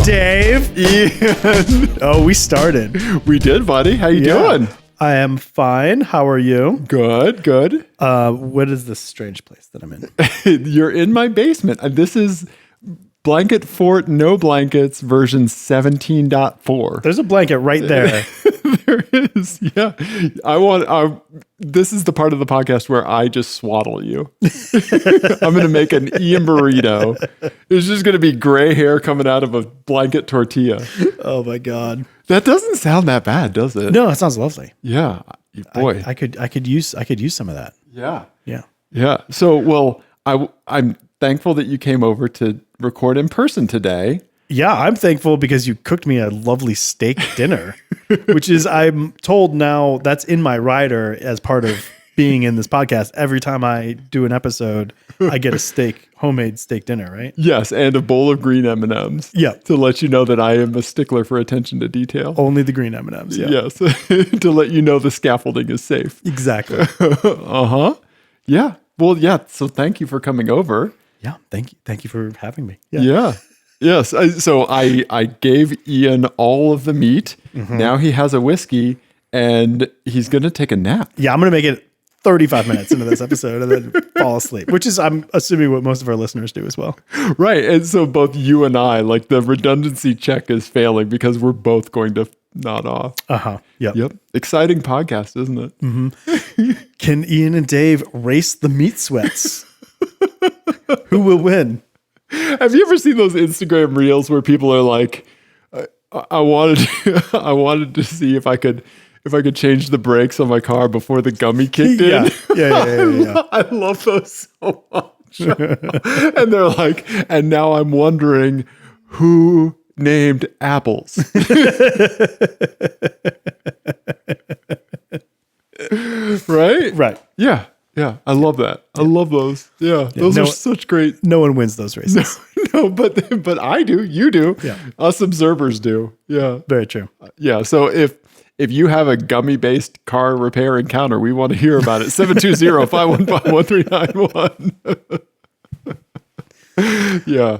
Dave. Ian. Oh, we started. We did, buddy. How you doing? I am fine. How are you? Good, good. What is this strange place that I'm in? You're in my basement. This is Blanket Fort No Blankets version 17.4. There's a blanket right there. There is. Yeah. This is the part of the podcast where I just swaddle you. I'm going to make an Ian burrito. It's just going to be gray hair coming out of a blanket tortilla. Oh my God. That doesn't sound that bad, does it? No, it sounds lovely. Yeah. Boy. I could use some of that. Yeah. Yeah. Yeah. So, well, I'm thankful that you came over to record in person today. Yeah, I'm thankful because you cooked me a lovely steak dinner, which is, I'm told now, that's in my rider as part of being in this podcast. Every time I do an episode, I get a homemade steak dinner, right? Yes, and a bowl of green M&Ms. Yeah. To let you know that I am a stickler for attention to detail. Only the green M&Ms, yeah. Yes. To let you know the scaffolding is safe. Exactly. Uh-huh. Yeah. Well, yeah. So thank you for coming over. Yeah, thank you. Thank you for having me. Yeah. Yes. So I gave Ian all of the meat. Mm-hmm. Now he has a whiskey and he's going to take a nap. Yeah, I'm going to make it 35 minutes into this episode and then fall asleep, which is, I'm assuming, what most of our listeners do as well. Right. And so both you and I, like, the redundancy check is failing because we're both going to nod off. Uh-huh. Yep. Yep. Exciting podcast, isn't it? Mm-hmm. Can Ian and Dave race the meat sweats? Who will win? Have you ever seen those Instagram reels where people are like, I wanted to see if I could change the brakes on my car before the gummy kicked in. Yeah. I love those so much. And they're like, and now I'm wondering who named apples. Right? Right. Yeah. Yeah. I love that. I love those. Yeah. Those are such great. No one wins those races. No, but I do. You do. Yeah. Us observers do. Yeah. Very true. Yeah. So if you have a gummy-based car repair encounter, we want to hear about it. 720-515-1391. Yeah.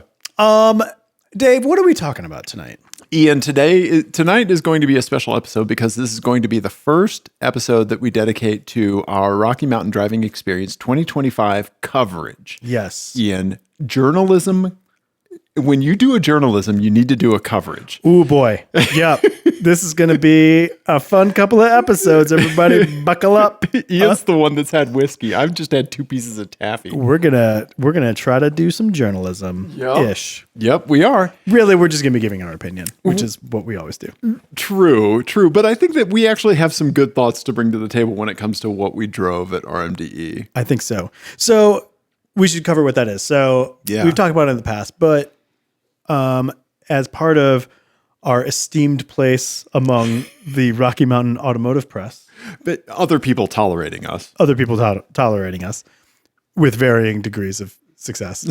Dave, what are we talking about tonight? Ian, tonight is going to be a special episode because this is going to be the first episode that we dedicate to our Rocky Mountain Driving Experience 2025 coverage. Yes. Ian, journalism. When you do a journalism, you need to do a coverage. Ooh, boy. Yep. This is going to be a fun couple of episodes. Everybody buckle up. Ian's the one that's had whiskey. I've just had 2 pieces of taffy. We're gonna try to do some journalism-ish. Yep, we are. Really, we're just going to be giving our opinion, which is what we always do. True. But I think that we actually have some good thoughts to bring to the table when it comes to what we drove at RMDE. I think so. So we should cover what that is. So we've talked about it in the past, but as part of our esteemed place among the Rocky Mountain automotive press, but other people tolerating us, tolerating us with varying degrees of success.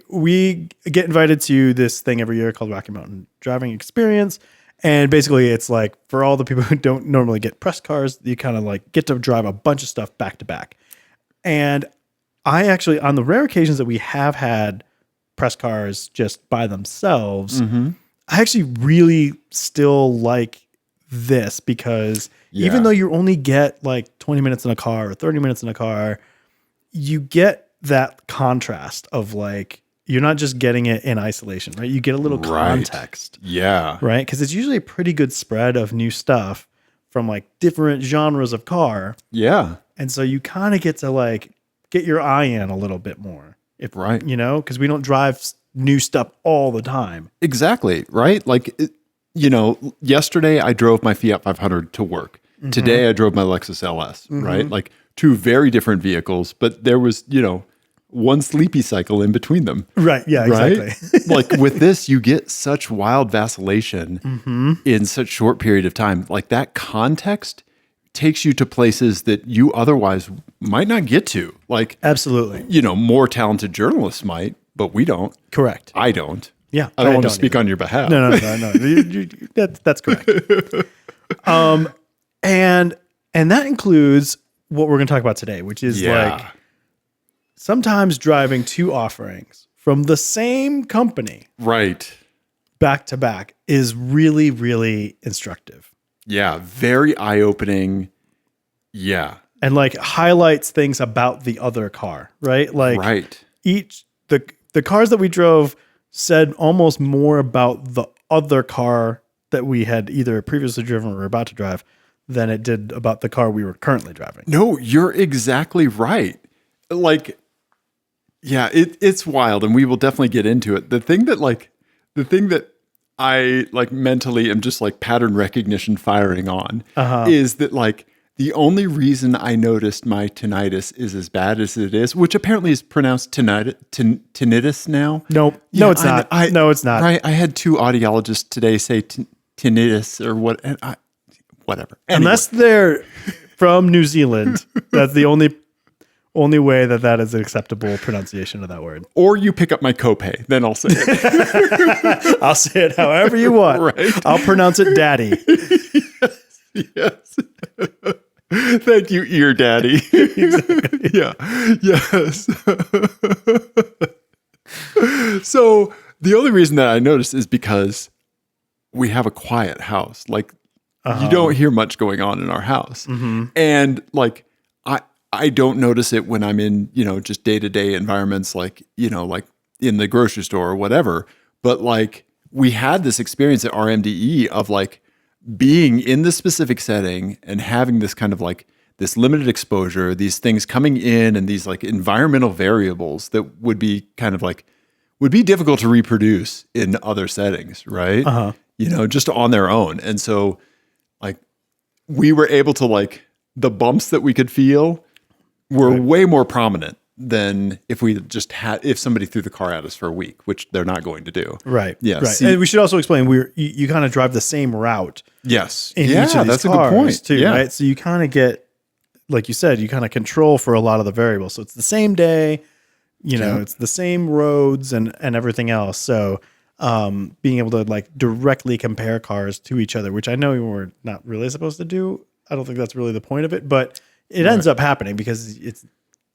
We get invited to this thing every year called Rocky Mountain Driving Experience. And basically it's like for all the people who don't normally get press cars, you kind of like get to drive a bunch of stuff back to back. And I actually, on the rare occasions that we have had press cars just by themselves, I actually really still like this because even though you only get like 20 minutes in a car or 30 minutes in a car, you get that contrast of like, you're not just getting it in isolation, right? You get a little context. Yeah. Right? Because it's usually a pretty good spread of new stuff from like different genres of car. Yeah. And so you kind of get to like get your eye in a little bit more. You know, because we don't drive new stuff all the time. Exactly. Right. Like, yesterday I drove my Fiat 500 to work. Mm-hmm. Today I drove my Lexus LS, right? Like 2 very different vehicles, but there was, one sleepy cycle in between them. Right. Yeah, right? exactly. Like with this, you get such wild vacillation in such short period of time. Like that context takes you to places that you otherwise might not get to. Like, absolutely. More talented journalists might, but we don't. Correct. I don't. Yeah. I don't want to speak on your behalf. No. That's correct. And that includes what we're going to talk about today, which is like sometimes driving 2 offerings from the same company Right. back to back is really, really instructive. Yeah. Very eye-opening. Yeah. And like highlights things about the other car, right? Like Right. each the cars that we drove said almost more about the other car that we had either previously driven or were about to drive than it did about the car we were currently driving. No, you're exactly right. Like, yeah, it's wild, and we will definitely get into it. The thing that I like mentally am just like pattern recognition firing on is that like the only reason I noticed my tinnitus is as bad as it is, which apparently is pronounced tinnitus now. Nope. Yeah, No, it's not. No, it's not. Right. I had two audiologists today say tinnitus or what, and whatever. Anyway. Unless they're from New Zealand, that's the only way that is an acceptable pronunciation of that word. Or you pick up my copay, then I'll say it. I'll say it however you want. Right. I'll pronounce it daddy. Yes. Thank you, ear daddy. Exactly. Yeah. Yes. So the only reason that I noticed is because we have a quiet house. Like you don't hear much going on in our house. Mm-hmm. And like I don't notice it when I'm in, just day-to-day environments like, like in the grocery store or whatever. But like we had this experience at RMDE of like being in this specific setting and having this kind of like this limited exposure, these things coming in and these like environmental variables that would be kind of like, would be difficult to reproduce in other settings, right? Just on their own. And so like we were able to like the bumps that we could feel were way more prominent than if somebody threw the car at us for a week, which they're not going to do. Right. Yeah. Right. And we should also explain you kind of drive the same route. Yes. In each of these that's cars a good point too, yeah. right? So you kind of get, like you said, you kind of control for a lot of the variables. So it's the same day, it's the same roads and everything else. So being able to like directly compare cars to each other, which I know we're not really supposed to do. I don't think that's really the point of it, but it ends up happening because this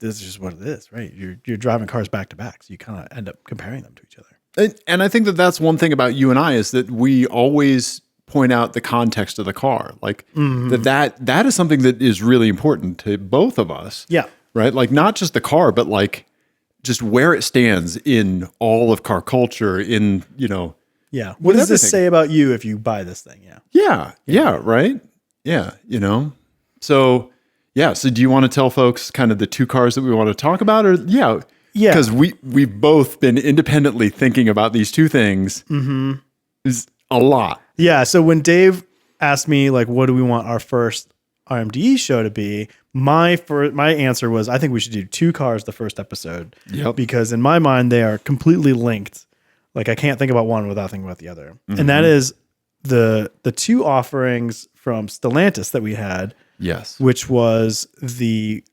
is just what it is, right? You're driving cars back to back, so you kind of end up comparing them to each other. And I think that that's one thing about you and I is that we always point out the context of the car, like that is something that is really important to both of us. Yeah. Right. Like not just the car, but like just where it stands in all of car culture. In Yeah. What does this say about you if you buy this thing? Yeah. Yeah. Yeah. Right. Yeah. So. Yeah. So do you want to tell folks kind of the two cars that we want to talk about or yeah. Because we've both been independently thinking about these two things is a lot. Yeah. So when Dave asked me like, what do we want our first RMDE show to be? My answer was, I think we should do two cars the first episode. Yep. Because in my mind, they are completely linked. Like I can't think about one without thinking about the other. And that is the two offerings from Stellantis that we had. Yes. Which was the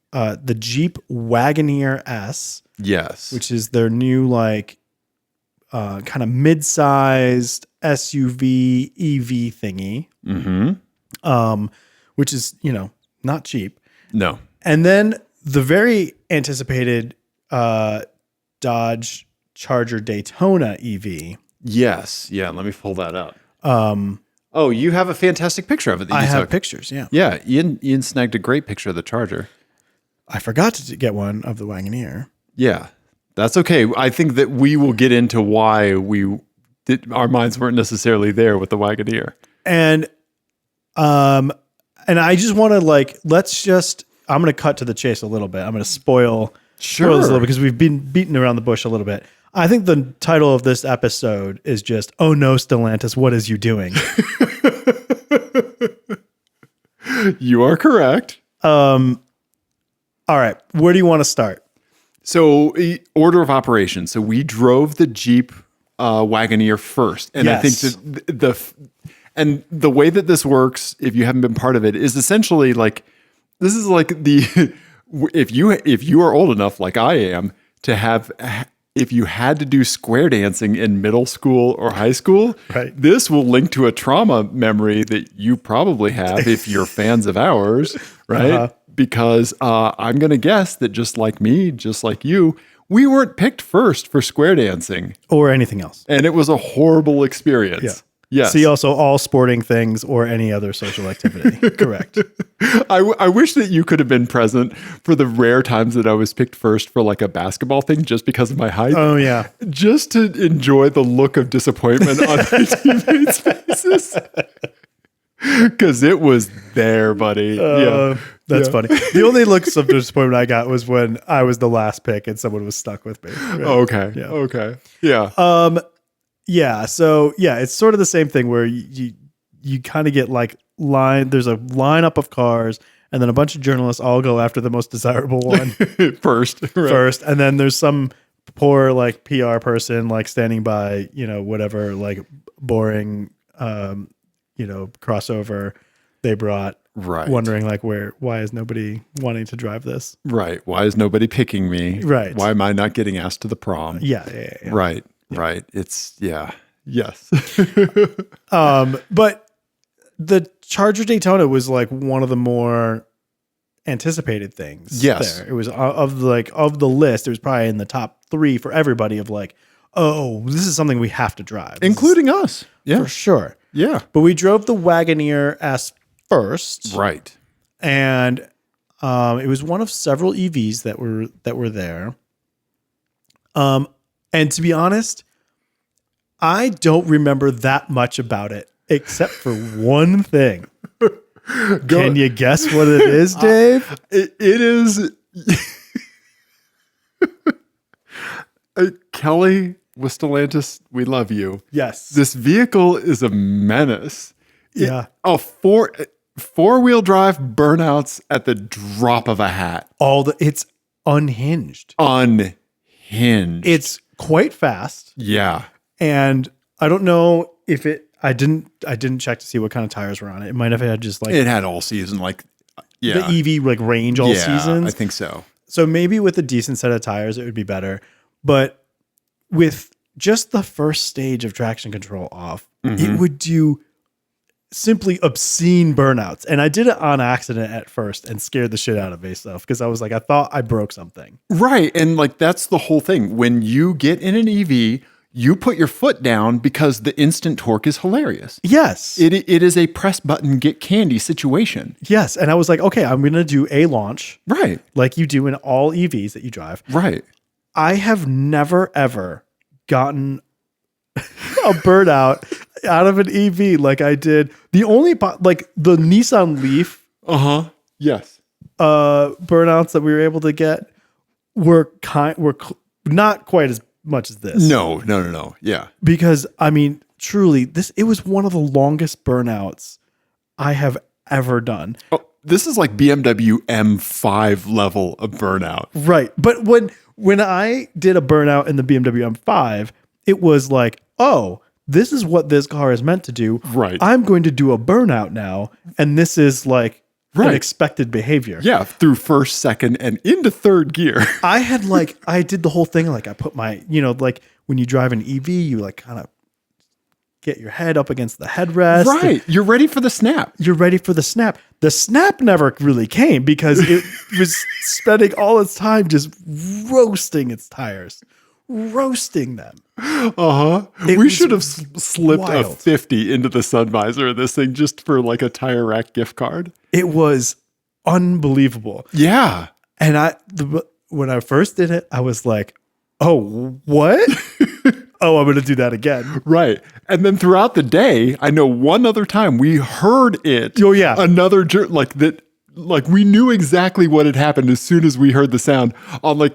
Jeep Wagoneer S. Yes. Which is their new like kind of mid-sized SUV EV thingy. Mm-hmm. Which is, not cheap. No. And then the very anticipated Dodge Charger Daytona EV. Yes. Yeah. Let me pull that up. Oh, you have a fantastic picture of it. That I you have took. pictures. Yeah. Yeah. Ian snagged a great picture of the Charger. I forgot to get one of the Wagoneer. Yeah. That's okay. I think that we will get into why our minds weren't necessarily there with the Wagoneer. And I just want to I'm going to cut to the chase a little bit. I'm going to spoil this a little because we've been beating around the bush a little bit. I think the title of this episode is just, "Oh no, Stellantis, what is you doing?" You are correct. All right. Where do you want to start? So order of operations. So we drove the Jeep Wagoneer first. And I think that the way that this works, if you haven't been part of it, is essentially like, this is like if you are old enough like I am to have, if you had to do square dancing in middle school or high school, right. This will link to a trauma memory that you probably have if you're fans of ours, right? Because I'm going to guess that just like me, just like you, we weren't picked first for square dancing. Or anything else. And it was a horrible experience. Yeah. Yes. See also all sporting things or any other social activity. Correct. I wish that you could have been present for the rare times that I was picked first for like a basketball thing just because of my height. Oh, yeah. Just to enjoy the look of disappointment on my teammates' faces. Because it was there, buddy. That's funny. The only looks of disappointment I got was when I was the last pick and someone was stuck with me. Right? Okay. Yeah. Okay. Yeah. Yeah. So yeah, it's sort of the same thing where you kind of get like there's a lineup of cars and then a bunch of journalists all go after the most desirable one first. And then there's some poor like PR person like standing by, whatever, like boring, crossover they brought. Right. Wondering like why is nobody wanting to drive this? Right. Why is nobody picking me? Right. Why am I not getting asked to the prom? Yeah. Right. Yeah. Right. It's yes. But the Charger Daytona was like one of the more anticipated things. Yes. There. It was of the list, it was probably in the top 3 for everybody of like, oh, this is something we have to drive. Including us. Yeah. For sure. Yeah. But we drove the Wagoneer S first. Right. And it was one of several EVs that were there. And to be honest, I don't remember that much about it except for one thing. Can you guess what it is, Dave? It is Kelly with Stellantis. We love you. Yes. This vehicle is a menace. Yeah. Four-wheel drive burnouts at the drop of a hat. It's unhinged. Unhinged. It's quite fast. Yeah. And I don't know if I didn't check to see what kind of tires were on it. It might have had just like it had all season, the EV like range all seasons. I think so. So maybe with a decent set of tires, it would be better. But with just the first stage of traction control off, it would do simply obscene burnouts. And I did it on accident at first and scared the shit out of myself because I was like, I thought I broke something. Right. And like, that's the whole thing. When you get in an EV, you put your foot down because the instant torque is hilarious. Yes. It is a press button, get candy situation. Yes. And I was like, okay, I'm going to do a launch. Right. Like you do in all EVs that you drive. Right. I have never, ever gotten a burnout out of an EV like I did. The only, like the Nissan Leaf. Yes. Burnouts that we were able to get were not quite as much as this. No. Yeah. Because I mean, truly, it was one of the longest burnouts I have ever done. Oh, this is like BMW M5 level of burnout. Right. But when I did a burnout in the BMW M5, it was like, oh, this is what this car is meant to do. Right. I'm going to do a burnout now. And this is like an expected behavior. Yeah. Through first, second, and into third gear. I did the whole thing. Like I put my, like when you drive an EV, you like kind of get your head up against the headrest. Right. You're ready for the snap. You're ready for the snap. The snap never really came because it was spending all its time just roasting its tires, roasting them. We should have slipped wild. a 50 into the sun visor of this thing just for like a tire rack gift card. It was unbelievable. Yeah. And when I first did it, I was like, oh, what? Oh, I'm going to do that again. Right. And then throughout the day, I know one other time we heard it. Oh, yeah. Like we knew exactly what had happened as soon as we heard the sound on like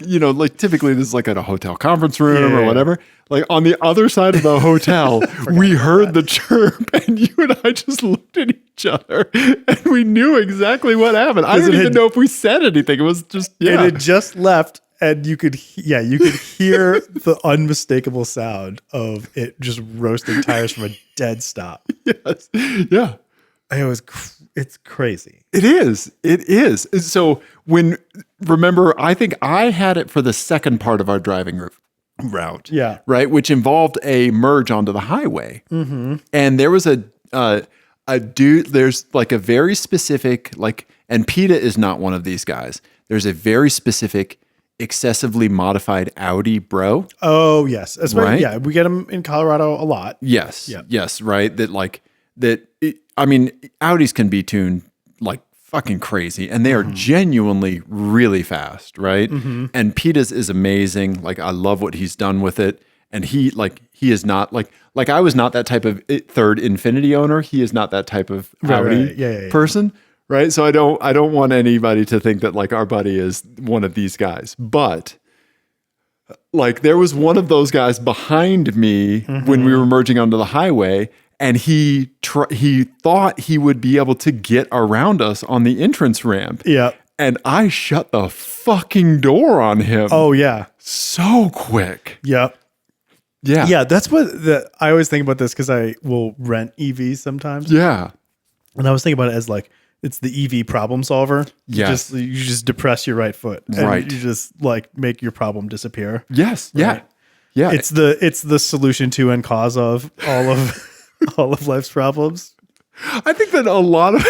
typically this is like at a hotel conference room or whatever. Like on the other side of the hotel, we heard the chirp and you and I just looked at each other and we knew exactly what happened. I don't even know if we said anything. It was just, It had just left and you could hear the unmistakable sound of it just roasting tires from a dead stop. Yes. Yeah. It's crazy. It is. So remember, I think I had it for the second part of our driving route. Yeah. Right. Which involved a merge onto the highway. Mm-hmm. And there was a dude, there's like a very specific, and PETA is not one of these guys. There's a very specific excessively modified Audi bro. Oh yes, especially Right? yeah, we get them in Colorado a lot. Yes. Yeah. Yes. Right. I mean, Audis can be tuned like fucking crazy and they are genuinely really fast. Right. And Peta's is amazing. Like, I love what he's done with it. And he is not like I was not that type of third Infinity owner. He is not that type of Audi Right. Yeah. person. Right. So I don't want anybody to think that like our buddy is one of these guys, but like there was one of those guys behind me when we were merging onto the highway, and he thought he would be able to get around us on the entrance ramp. Yeah. And I shut the fucking door on him. Oh yeah. So quick. Yep. Yeah. Yeah. That's what I always think about this because I will rent EVs sometimes. Yeah. And I was thinking about it as like it's the EV problem solver. Yes. You just depress your right foot. And Right. you just like make your problem disappear. Yes. Yeah. Right. Yeah. It's the solution to and cause of all of life's problems. I think that a lot of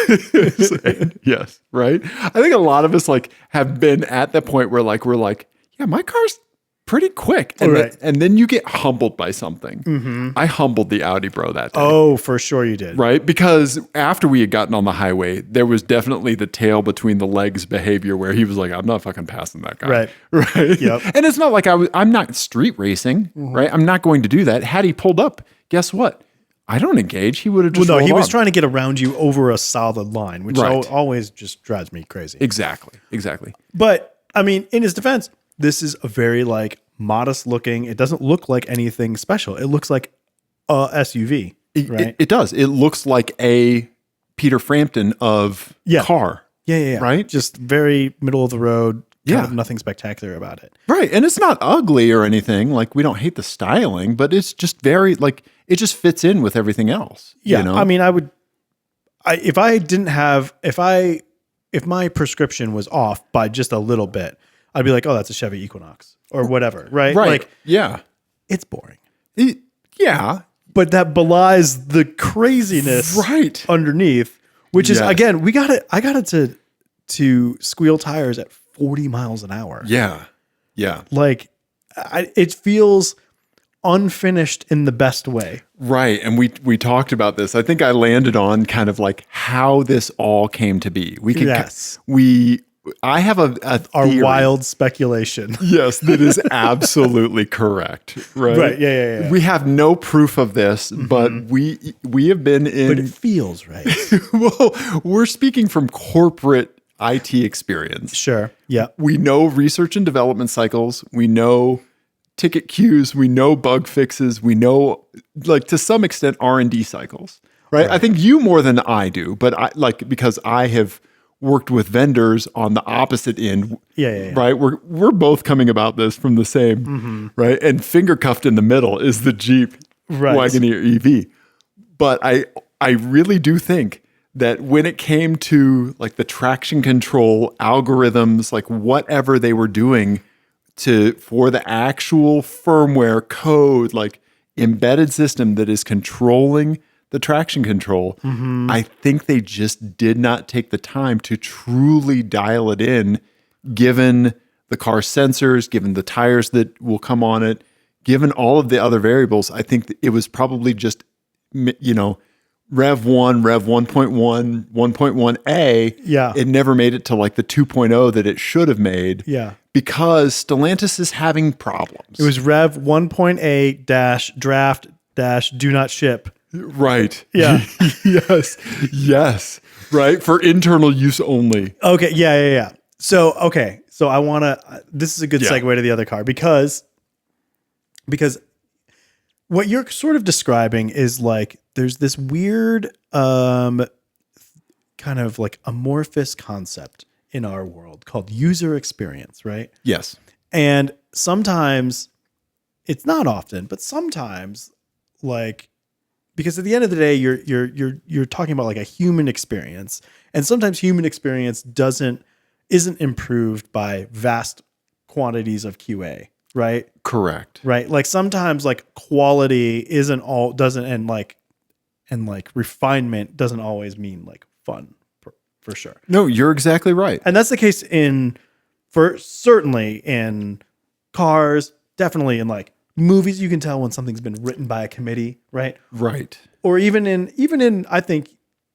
yes, right. I think a lot of us like have been at the point where like we're like, yeah, my car's pretty quick, and Right. then you get humbled by something. I humbled the Audi bro that day. Oh, for sure you did. Right, because after we had gotten on the highway, there was definitely the tail between the legs behavior where he was like, "I'm not fucking passing that guy." Right. Right. Yep. And it's not like I'm not street racing, right? I'm not going to do that. Had he pulled up, guess what? I don't engage. He would have just. Well, no, he rolled was on. trying to get around you over a solid line, which Right. always just drives me crazy. Exactly. But I mean, in his defense, this is a very like modest looking. It doesn't look like anything special. It looks like a SUV, right? It does. It looks like a Peter Frampton of Yeah. car. Yeah. Right? Just very middle of the road. Yeah. Nothing spectacular about it. Right. And it's not ugly or anything. Like, we don't hate the styling, but it's just very like it just fits in with everything else. Yeah. You know? I mean, if my prescription was off by just a little bit, I'd be like, oh, that's a Chevy Equinox or whatever. Right. right. Like, Yeah. it's boring. Yeah. But that belies the craziness Right. underneath, which is Yes. again, I got it to squeal tires at 40 miles an hour. Yeah. Yeah. Like it feels unfinished in the best way. Right. And we talked about this. I think I landed on kind of like how this all came to be. We could Yes. I have a Our theory. wild speculation. Yes, that is absolutely correct. Right. Right. Yeah. We have no proof of this, but we have been in. But it feels right. Well, we're speaking from corporate IT experience. Sure. Yeah. We know research and development cycles. We know ticket queues. We know bug fixes. We know, like, to some extent, R&D cycles. Right. I think you more than I do, but because I have worked with vendors on the opposite end. Yeah. Right. We're both coming about this from the same, right? And finger cuffed in the middle is the Jeep Wagoneer EV. But I really do think that when it came to like the traction control algorithms, like whatever they were doing for the actual firmware code, like embedded system that is controlling the traction control, I think they just did not take the time to truly dial it in, given the car sensors, given the tires that will come on it, given all of the other variables. I think that it was probably just, Rev 1, Rev 1.1, 1.1A. Yeah. It never made it to like the 2.0 that it should have made. Yeah. Because Stellantis is having problems. It was Rev 1.A draft do not ship. Right. Yeah. Yes. Right. For internal use only. Okay. Yeah. So I want to, this is a good segue to the other car because what you're sort of describing is like, there's this weird, kind of like amorphous concept in our world called user experience. Right. Yes. And sometimes it's not often, but sometimes like, because at the end of the day, you're talking about like a human experience, and sometimes human experience isn't improved by vast quantities of QA, right? Correct. Right. Like sometimes like quality and refinement doesn't always mean like fun for sure. No, you're exactly right. And that's the case in for certainly in cars, definitely in like movies, you can tell when something's been written by a committee, right? Right. Or even in I think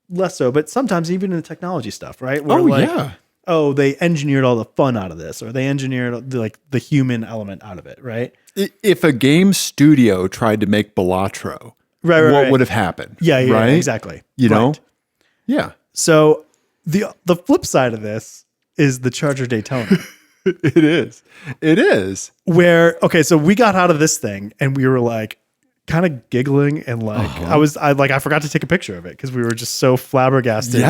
less so, but sometimes even in the technology stuff, right? Where oh, they engineered all the fun out of this, or they engineered the human element out of it, right? If a game studio tried to make Balatro, what would have happened? Yeah, right? Exactly. You know? Yeah. So the flip side of this is the Charger Daytona. It is. Where, okay, so we got out of this thing and we were like kind of giggling and like, I forgot to take a picture of it because we were just so flabbergasted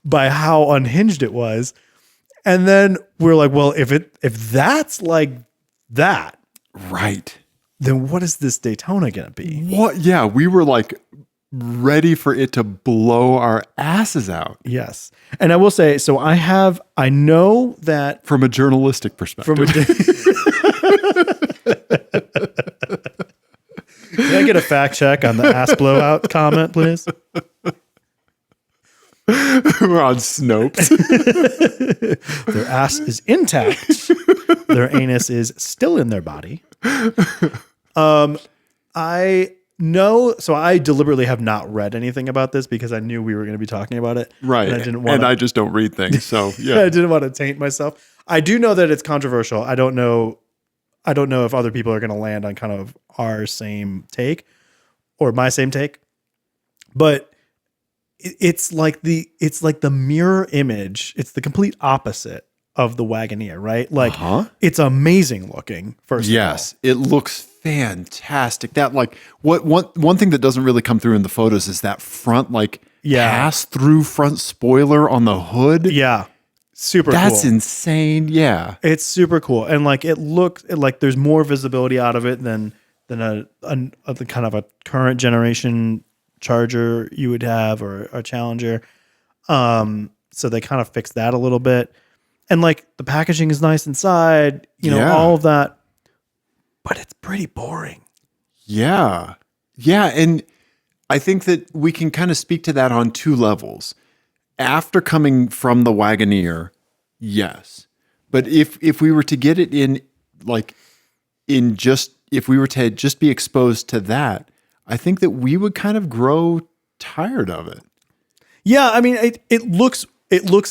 by how unhinged it was. And then we're like, well, if that's like that, right, then what is this Daytona going to be? What? Yeah, we were like ready for it to blow our asses out. Yes. And I will say, so I know that from a journalistic perspective. Can I get a fact check on the ass blowout comment, please? We're on Snopes. Their ass is intact. Their anus is still in their body. I know, so I deliberately have not read anything about this because I knew we were going to be talking about it. Right. And I just don't read things. So yeah. I didn't want to taint myself. I do know that it's controversial. I don't know if other people are going to land on kind of our same take or my same take, but it's like the mirror image. It's the complete opposite of the Wagoneer, right? Like it's amazing looking. First of all. It looks fantastic. That like one thing that doesn't really come through in the photos is that front pass through front spoiler on the hood. Yeah. Super That's cool. insane. Yeah. It's super cool. And like it looks like there's more visibility out of it than a kind of a current generation Charger you would have or a Challenger. So they kind of fixed that a little bit. And like the packaging is nice inside, you know, all of that. But it's pretty boring. Yeah. Yeah. And I think that we can kind of speak to that on two levels. After coming from the Wagoneer, yes. But if we were to get it if we were to just be exposed to that, I think that we would kind of grow tired of it. Yeah, I mean, it looks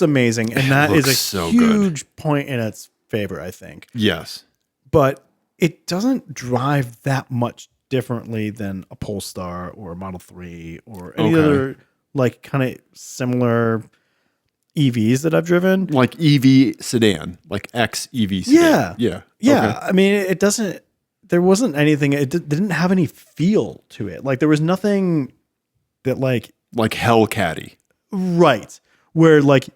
amazing, and that is a huge point in its favor, I think. Yes. But it doesn't drive that much differently than a Polestar or a Model 3 or any other like kind of similar EVs that I've driven. Like EV sedan, like XEV sedan. Yeah. Okay. I mean, there wasn't anything, it didn't have any feel to it. Like there was nothing that like Hellcatty. Right. Where like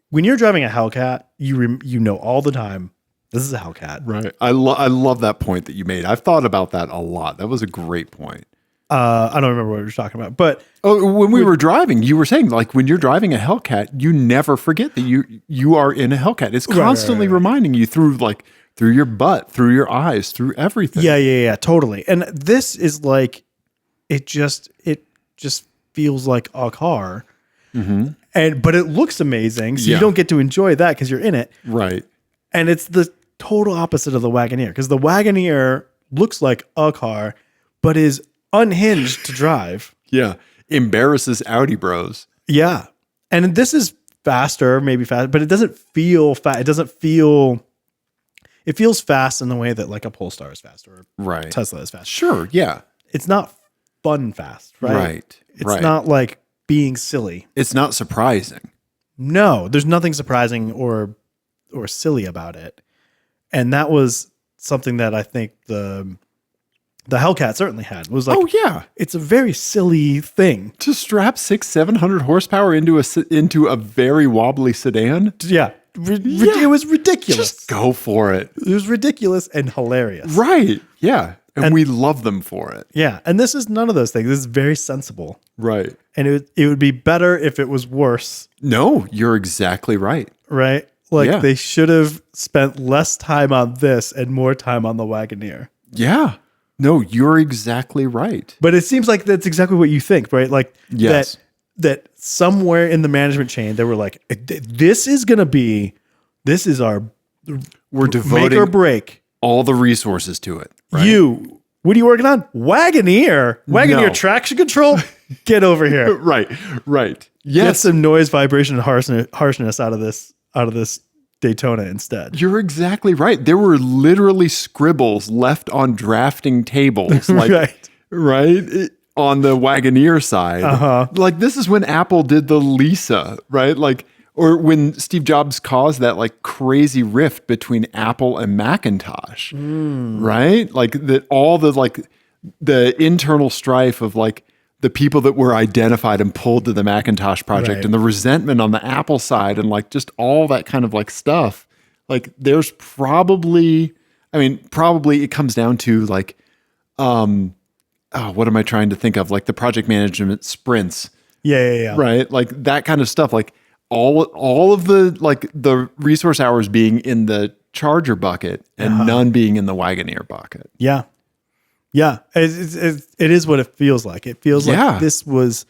when you're driving a Hellcat, you know all the time, this is a Hellcat. Right. I love that point that you made. I've thought about that a lot. That was a great point. I don't remember what we were talking about, but when we were driving, you were saying like when you're driving a Hellcat, you never forget that you are in a Hellcat. It's constantly reminding you through your butt, through your eyes, through everything. Yeah, totally. And this is like it just feels like a car, but it looks amazing. So you don't get to enjoy that because you're in it, right? And it's the total opposite of the Wagoneer because the Wagoneer looks like a car, but is unhinged to drive. Yeah. Embarrasses Audi bros. Yeah. And this is faster, maybe fast, but it doesn't feel fast. It feels fast in the way that like a Polestar is fast or Tesla is fast. Sure. Yeah. It's not fun fast, right? Right. It's not like being silly. It's not surprising. No, there's nothing surprising or silly about it. And that was something that I think the Hellcat certainly had. Was like, it's a very silly thing to strap 600-700 horsepower into a very wobbly sedan. Yeah. It was ridiculous. Just go for it. It was ridiculous and hilarious. Right. Yeah. And we love them for it. Yeah. And this is none of those things. This is very sensible. Right. And it would be better if it was worse. No, you're exactly right. Right? Like they should have spent less time on this and more time on the Wagoneer. Yeah. No, you're exactly right. But it seems like that's exactly what you think, right? Like that somewhere in the management chain, they were like, this is our we're Make or devoting break. all the resources to it. Right? What are you working on? Wagoneer No. traction control. Get over here. Right. Get Yes. some noise, vibration, and harshness out of this Daytona instead. You're exactly right. There were literally scribbles left on drafting tables, like Right. on the Wagoneer side. Uh-huh. Like this is when Apple did the Lisa, right? Like, or when Steve Jobs caused that like crazy rift between Apple and Macintosh, right? Like that, all the like the internal strife of like the people that were identified and pulled to the Macintosh project, Right. and the resentment on the Apple side, and like just all that kind of like stuff. Like there's probably it comes down to like, what am I trying to think of? Like the project management sprints, Yeah. right? Like that kind of stuff. Like all of the like the resource hours being in the Charger bucket and none being in the Wagoneer bucket. Yeah. It is what it feels like. It feels Yeah. like this was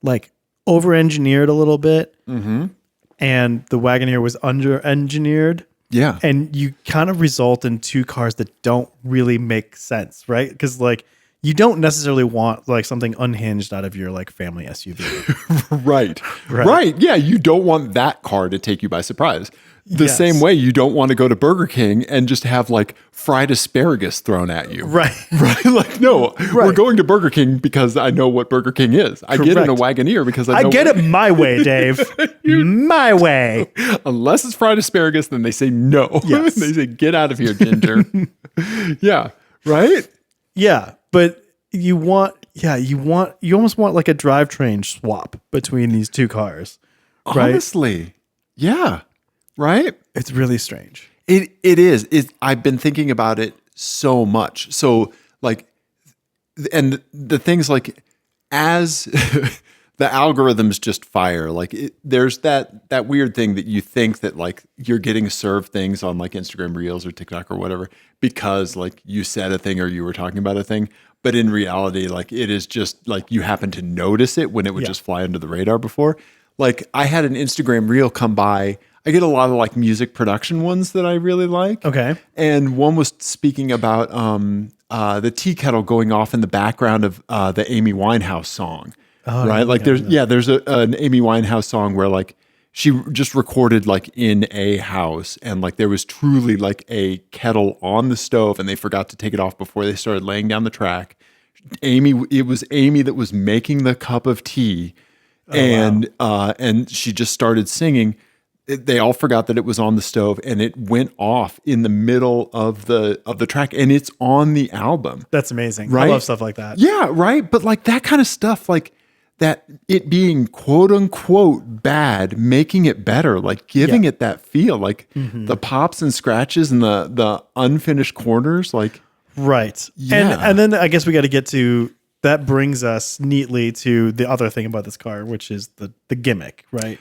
like over-engineered a little bit, and the Wagoneer was under-engineered. Yeah. And you kind of result in two cars that don't really make sense, right? Because like you don't necessarily want like something unhinged out of your like family SUV. Right. Yeah. You don't want that car to take you by surprise. The Yes. same way you don't want to go to Burger King and just have like fried asparagus thrown at you. Right. Right. Like, no, we're going to Burger King because I know what Burger King is. I get in a Wagoneer because I know. I get it my way, Dave. My way. Unless it's fried asparagus, then they say no. Yes. They say, get out of here, Ginger. Yeah. Right. Yeah, but you almost want like a drivetrain swap between these two cars, right? Honestly. Yeah. Right. It's really strange. It is. I've been thinking about it so much. So like, and the things like as the algorithms just fire, like there's that weird thing that you think that like you're getting served things on like Instagram Reels or TikTok or whatever because like you said a thing or you were talking about a thing. But in reality, like it is just like you happen to notice it when it would just fly under the radar before. Like I had an Instagram Reel come by. I get a lot of like music production ones that I really like. Okay. And one was speaking about the tea kettle going off in the background of the Amy Winehouse song. Right? Like there's an Amy Winehouse song where like she just recorded like in a house and like there was truly like a kettle on the stove and they forgot to take it off before they started laying down the track. It was Amy that was making the cup of tea and she just started singing. They all forgot that it was on the stove and it went off in the middle of the track and it's on the album. That's amazing. Right? I love stuff like that. Yeah, right. But like that kind of stuff, like that it being quote unquote bad, making it better, like giving it that feel, like the pops and scratches and the unfinished corners, like Right. Yeah. And then I guess we got to get to that brings us neatly to the other thing about this car, which is the gimmick, right?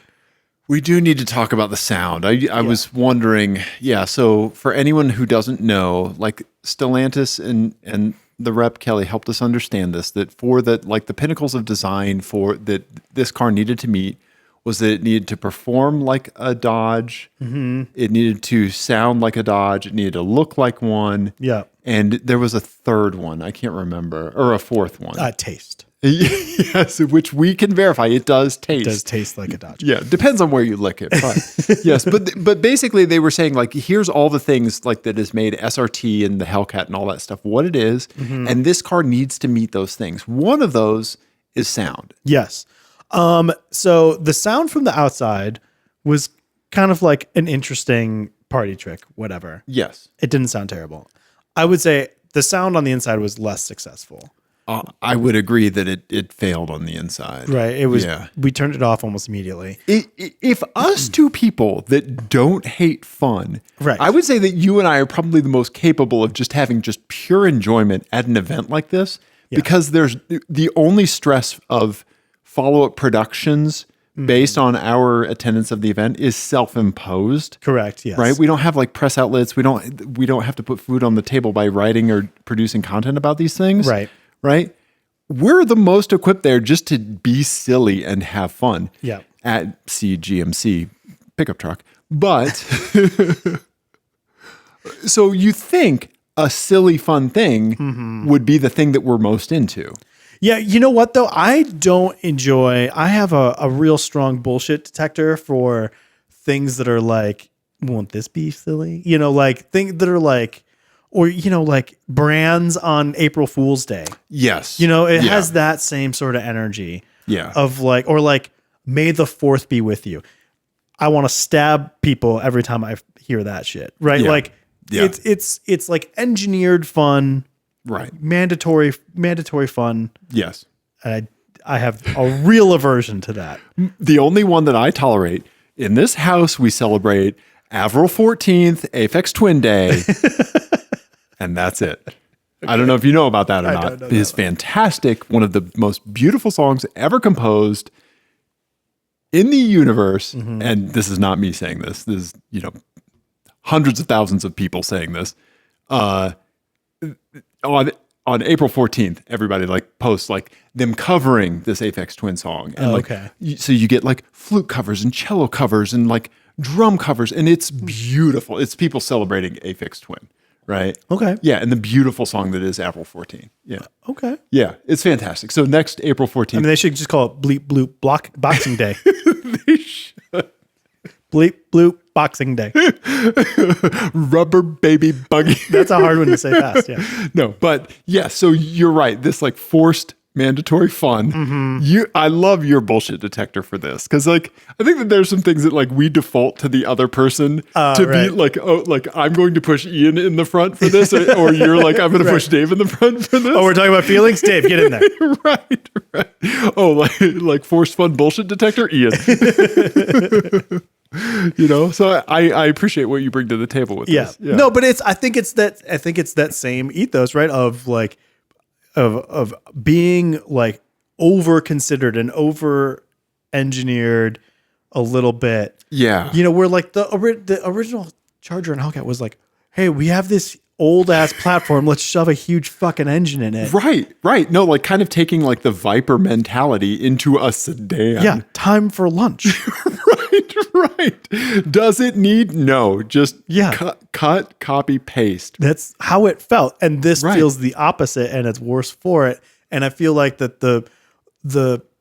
we do need to talk about the sound. I was wondering, so for anyone who doesn't know, like Stellantis and the rep Kelly helped us understand this, that for the pinnacles of design for that this car needed to meet was that it needed to perform like a Dodge. Mm-hmm. It needed to sound like a Dodge. It needed to look like one. Yeah. And there was a third one. I can't remember. Or a fourth one. Taste. Yes, which we can verify. It does taste. It does taste like a Dodge. Yeah, depends on where you lick it. But yes, but basically they were saying like, here's all the things like that has made SRT and the Hellcat and all that stuff what it is, and this car needs to meet those things. One of those is sound. Yes. So the sound from the outside was kind of like an interesting party trick, whatever. Yes. It didn't sound terrible. I would say the sound on the inside was less successful. I would agree that it failed on the inside. Right. It was. We turned it off almost immediately. If us two people that don't hate fun, right. I would say that you and I are probably the most capable of just having just pure enjoyment at an event like this, because there's the only stress of follow-up productions based on our attendance of the event is self-imposed. Correct. Yes. Right. We don't have like press outlets. We don't have to put food on the table by writing or producing content about these things. Right. Right. We're the most equipped there just to be silly and have fun. Yeah. At CGMC pickup truck. But So you think a silly, fun thing would be the thing that we're most into. Yeah, you know what though? I have a real strong bullshit detector for things that are like, won't this be silly? You know, like things that are like, or, you know, like brands on April Fool's Day. Yes. You know, it has that same sort of energy. Yeah. Of like, or like, may the 4th be with you. I want to stab people every time I hear that shit. Right. Yeah. Like it's like engineered fun. Right. Mandatory fun. Yes. I have a real aversion to that. The only one that I tolerate in this house, we celebrate Avril 14th, Aphex Twin Day. And that's it. Okay. I don't know if you know about that or not. It is fantastic. One of the most beautiful songs ever composed in the universe. Mm-hmm. And this is not me saying this. This is, you know, hundreds of thousands of people saying this. On April 14th, everybody like posts like them covering this Aphex Twin song. And so you get like flute covers and cello covers and like drum covers, and it's beautiful. It's people celebrating Aphex Twin, right? Okay. Yeah, and the beautiful song that is April 14th. Yeah. Okay. Yeah, it's fantastic. So next April 14th. I mean, they should just call it Bleep Bloop Boxing Day. They should. Bleep Bloop Boxing Day. Rubber baby buggy. That's a hard one to say fast. Yeah. No, but yeah, so you're right. This like forced mandatory fun. Mm-hmm. I love your bullshit detector for this, because like I think that there's some things that like we default to the other person to be like, oh, like I'm going to push Ian in the front for this, or you're like I'm going to push Dave in the front for this. Oh, we're talking about feelings. Dave, get in there. Right. Oh, like forced fun bullshit detector, Ian. You know, so I appreciate what you bring to the table with this. Yeah. No, but I think it's that same ethos, right? Of like, of being like over considered and over engineered a little bit. Yeah. You know, where like the original Charger and Hellcat was like, hey, we have this old ass platform. Let's shove a huge fucking engine in it. Right. No, like kind of taking like the Viper mentality into a sedan. Yeah. Time for lunch. Right. Does it need? No, just cut, copy, paste. That's how it felt. And this feels the opposite, and it's worse for it. And I feel like that the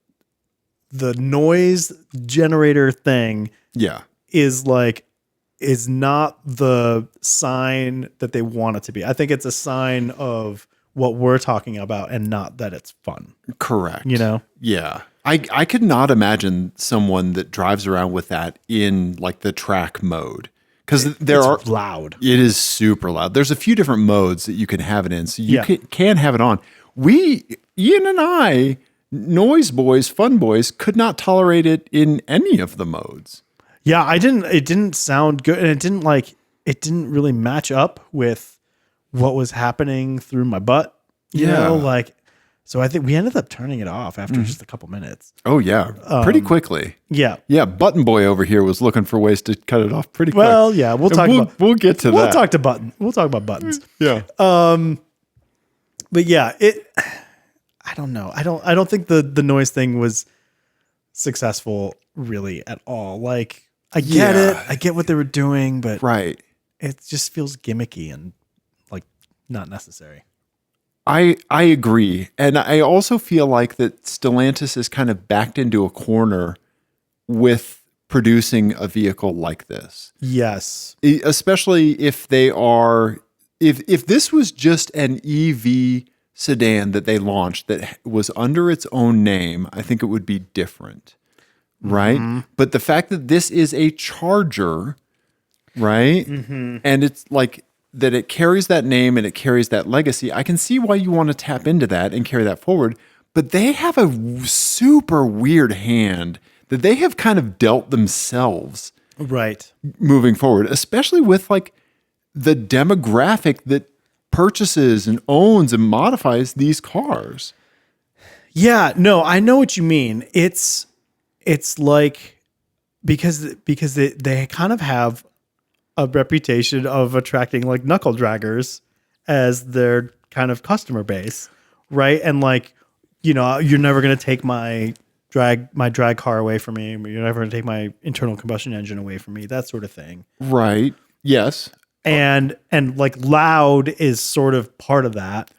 noise generator thing is not the sign that they want it to be. I think it's a sign of what we're talking about and not that it's fun. Correct. You know? Yeah. I could not imagine someone that drives around with that in like the track mode, because it's loud. It is super loud. There's a few different modes that you can have it in, so you can have it on. Ian and I, noise boys, fun boys, could not tolerate it in any of the modes. Yeah, it didn't sound good, and it didn't really match up with what was happening through my butt. You know, like. So I think we ended up turning it off after just a couple minutes. Oh yeah, pretty quickly. Yeah, Button Boy over here was looking for ways to cut it off pretty quick. Well, yeah, we'll get to that. We'll talk about buttons. Yeah. But yeah, I don't know. I don't think the noise thing was successful really at all. Like I get it. I get what they were doing, but it just feels gimmicky and like not necessary. I agree. And I also feel like that Stellantis is kind of backed into a corner with producing a vehicle like this. Yes. Especially if they are, if this was just an EV sedan that they launched that was under its own name, I think it would be different. Right. Mm-hmm. But the fact that this is a Charger, right? Mm-hmm. And it's like, that it carries that name and it carries that legacy, I can see why you want to tap into that and carry that forward. But they have a super weird hand that they have kind of dealt themselves moving forward, especially with like the demographic that purchases and owns and modifies these cars. Yeah, no, I know what you mean. It's like because they kind of have a reputation of attracting like knuckle draggers as their kind of customer base, right? And like, you know, you're never going to take my drag car away from me. You're never going to take my internal combustion engine away from me. That sort of thing. Right. Yes. And like loud is sort of part of that.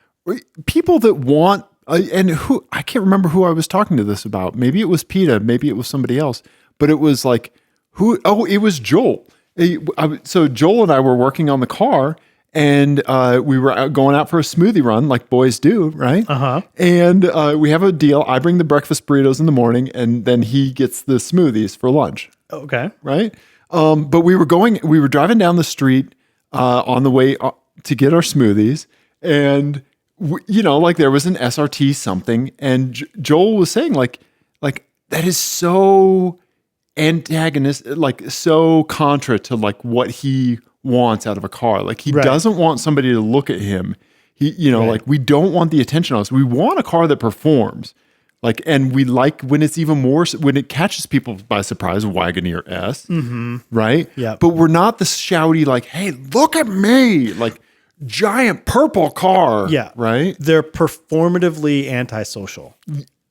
People that want, and who, I can't remember who I was talking to this about. Maybe it was PETA, maybe it was somebody else, but it was like, it was Joel. So Joel and I were working on the car, and we were going out for a smoothie run like boys do, right? Uh-huh. And we have a deal. I bring the breakfast burritos in the morning, and then he gets the smoothies for lunch. Okay. Right? But we were driving down the street on the way to get our smoothies, and like there was an SRT something, and Joel was saying like that is so antagonistic, like so contra to like what he wants out of a car. Like he doesn't want somebody to look at him. Like we don't want the attention on us. We want a car that performs. Like, and we like when it's even more, when it catches people by surprise, Wagoneer S, right? Yeah. But we're not the shouty, like, hey, look at me, like giant purple car. Yeah. Right? They're performatively antisocial.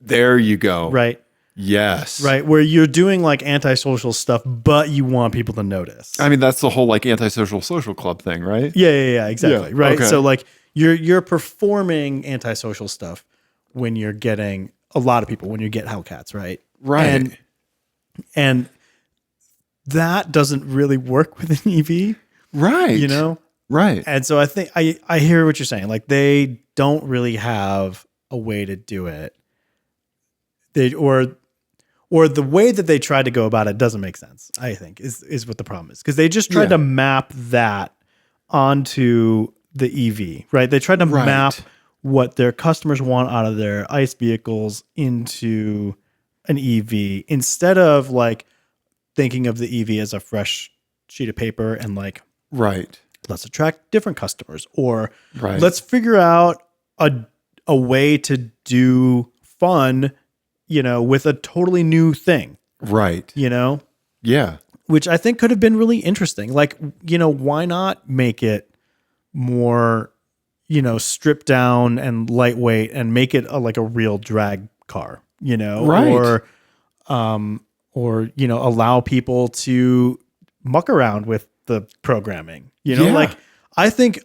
There you go. Right. Yes. Right. Where you're doing like antisocial stuff, but you want people to notice. I mean, that's the whole like antisocial social club thing, right? Yeah. Exactly. Yeah, right. okay. So like you're performing antisocial stuff when you're getting a lot of people, when you get Hellcats, right? Right. And that doesn't really work with an EV. Right. Right. And so I think I hear what you're saying. Like they don't really have a way to do it. Or the way that they tried to go about it doesn't make sense, I think, is what the problem is. Because they just tried to map that onto the EV, right? They tried to map what their customers want out of their ICE vehicles into an EV instead of like thinking of the EV as a fresh sheet of paper and like, let's attract different customers, or let's figure out a way to do fun, with a totally new thing. Right. Yeah. Which I think could have been really interesting. Like, why not make it more, stripped down and lightweight and make it like a real drag car, Right. Or allow people to muck around with the programming, like I think,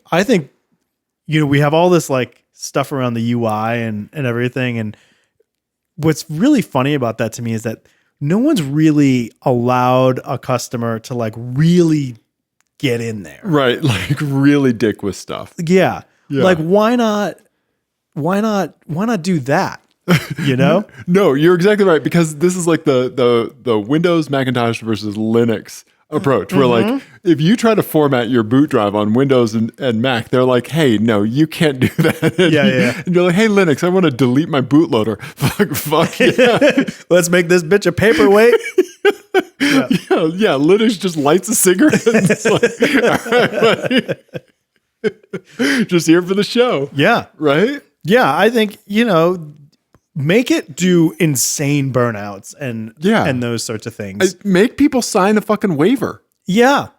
we have all this like stuff around the UI and everything. And what's really funny about that to me is that no one's really allowed a customer to like really get in there. Right. Like really dick with stuff. Yeah. Like why not do that? No, you're exactly right, because this is like the Windows, Macintosh versus Linux approach, where like if you try to format your boot drive on Windows and Mac, they're like, hey, no, you can't do that. And and you're like, hey, Linux, I want to delete my bootloader. Fuck yeah. Let's make this bitch a paperweight. Yeah. Linux just lights a cigarette. And it's like, all right, just here for the show. Yeah. Right? Yeah. I think, make it do insane burnouts and those sorts of things. Make people sign a fucking waiver. Yeah.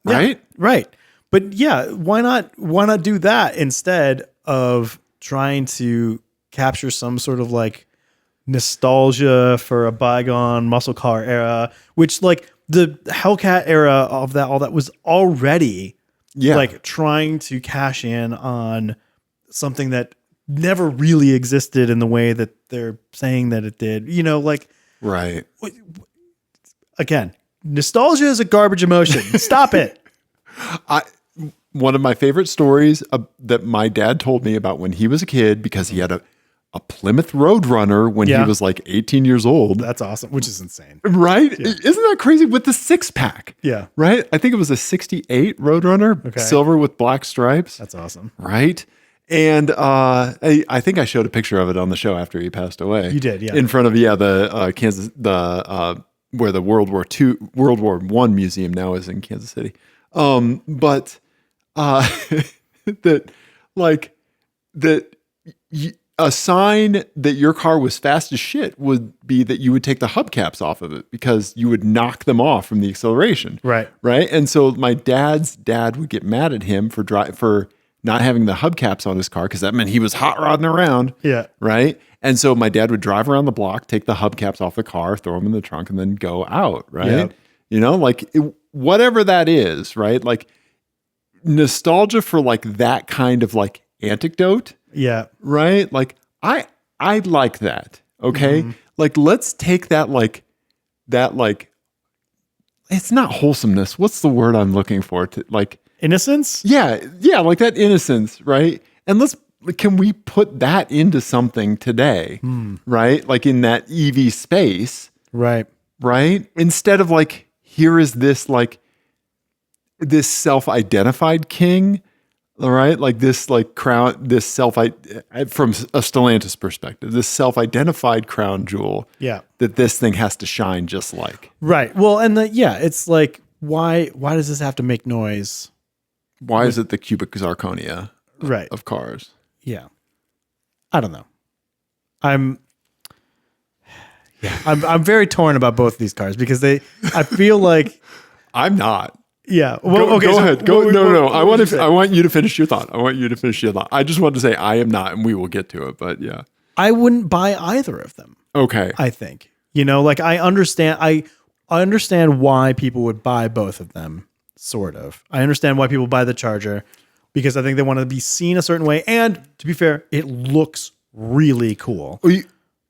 Right? Right. But yeah, why not do that instead of trying to capture some sort of like nostalgia for a bygone muscle car era, which like the Hellcat era of all that was already like trying to cash in on something that never really existed in the way that they're saying that it did. Right. Again, nostalgia is a garbage emotion. Stop it. One of my favorite stories that my dad told me about when he was a kid, because he had a Plymouth Roadrunner when he was like 18 years old. That's awesome, which is insane. Right? Yeah. Isn't that crazy? With the 6-pack. Yeah. Right? I think it was a 68 Roadrunner, silver with black stripes. That's awesome. Right? And I think I showed a picture of it on the show after he passed away. You did, yeah. In front of the Kansas, where the World War I museum now is in Kansas City. But a sign that your car was fast as shit would be that you would take the hubcaps off of it because you would knock them off from the acceleration. Right. Right. And so my dad's dad would get mad at him for not having the hubcaps on his car, because that meant he was hot rodding around. Yeah. Right. And so my dad would drive around the block, take the hubcaps off the car, throw them in the trunk, and then go out. Right. Yeah. Whatever that is. Right. Like, nostalgia for like that kind of like anecdote, Yeah. right? Like I like that. Okay. Like let's take that like it's not wholesomeness. What's the word I'm looking for? To like Innocence? yeah, like that innocence, right? And can we put that into something today, right? Like in that EV space, Right. right? Instead of like, here is this like this self-identified king, all right? Like this like crown, this from a Stellantis perspective, this self-identified crown jewel Yeah. that this thing has to shine just like. Right. Well, and it's like, why does this have to make noise? Why is it the cubic zirconia Right. of cars? Yeah. I don't know. I'm very torn about both of these cars because I feel like, I'm not. yeah. Well, Go, okay. go so ahead. no. I want you to finish your thought. I just wanted to say I am not, and we will get to it. But yeah. I wouldn't buy either of them. Okay. I think, like I understand why people would buy both of them. Sort of. I understand why people buy the Charger because I think they want to be seen a certain way. And to be fair, it looks really cool.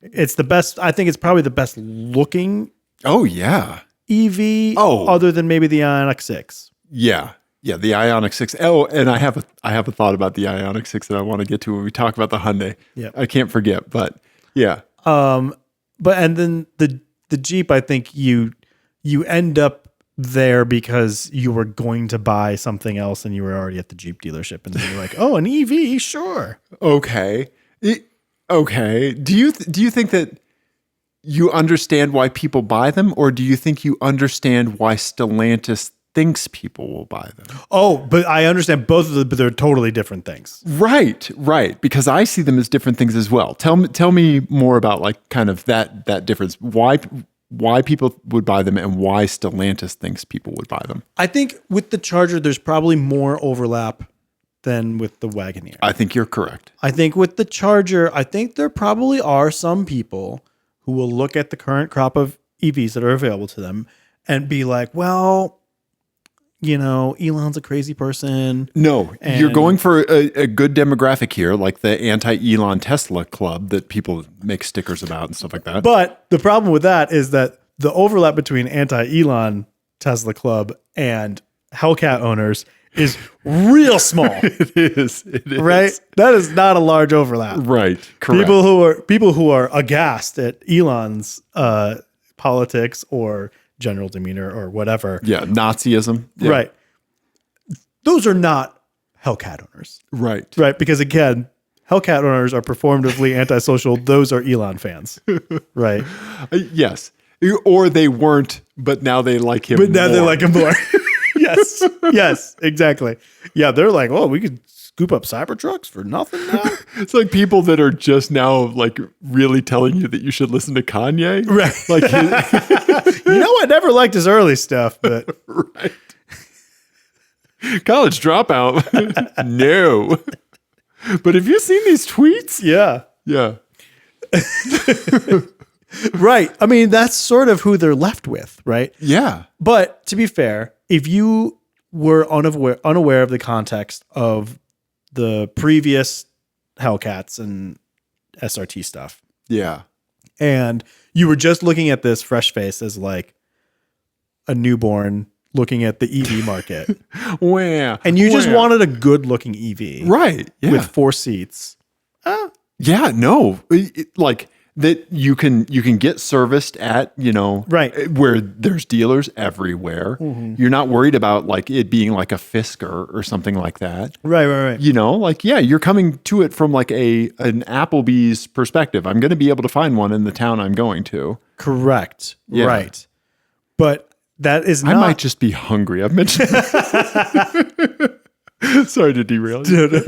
It's the best. I think it's probably the best looking Oh yeah. EV other than maybe the Ioniq 6. Yeah. Yeah. The Ioniq 6. Oh, and I have a thought about the Ioniq 6 that I want to get to when we talk about the Hyundai. Yeah. I can't forget, but yeah. And then the Jeep, I think you end up there because you were going to buy something else and you were already at the Jeep dealership and then you're like, oh, an EV, sure. Okay. Okay. Do you think that you understand why people buy them, or do you think you understand why Stellantis thinks people will buy them? Oh, but I understand both of them, but they're totally different things. Right. Because I see them as different things as well. Tell me more about like kind of that difference. Why people would buy them and why Stellantis thinks people would buy them. I think with the Charger, there's probably more overlap than with the Wagoneer. I think you're correct. I think with the Charger, I think there probably are some people who will look at the current crop of EVs that are available to them and be like, well, Elon's a crazy person. No, you're going for a good demographic here, like the anti-Elon Tesla club that people make stickers about and stuff like that. But the problem with that is that the overlap between anti-Elon Tesla club and Hellcat owners is real small. It is. Right? That is not a large overlap. Right. Correct. People who are aghast at Elon's politics or general demeanor or whatever. Yeah. Nazism. Yeah. Right. Those are not Hellcat owners. Right. Right. Because again, Hellcat owners are performatively antisocial. Those are Elon fans. Right. Yes. Or they weren't, but now they like him. But now more. they like him more. Yes. Yes, exactly. Yeah. They're like, oh, we could scoop up Cybertrucks for nothing now. It's like people that are just now like really telling you that you should listen to Kanye. Right. Like, I never liked his early stuff, but right. College dropout. No. But have you seen these tweets? yeah. Yeah. Right. I mean, that's sort of who they're left with, right? Yeah. But to be fair, if you were unaware of the context of the previous Hellcats and SRT stuff, Yeah. and you were just looking at this fresh face as like a newborn looking at the EV market, Wow. and you just wanted a good looking EV, Right. Yeah. with 4 seats. Yeah. No. Like that you can get serviced at, Right. where there's dealers everywhere. Mm-hmm. You're not worried about like it being like a Fisker or something like that. Right. Like, yeah, you're coming to it from like an Applebee's perspective. I'm going to be able to find one in the town I'm going to. Correct. Yeah. Right. But that is I not. might just be hungry. I've mentioned Sorry to derail you. No.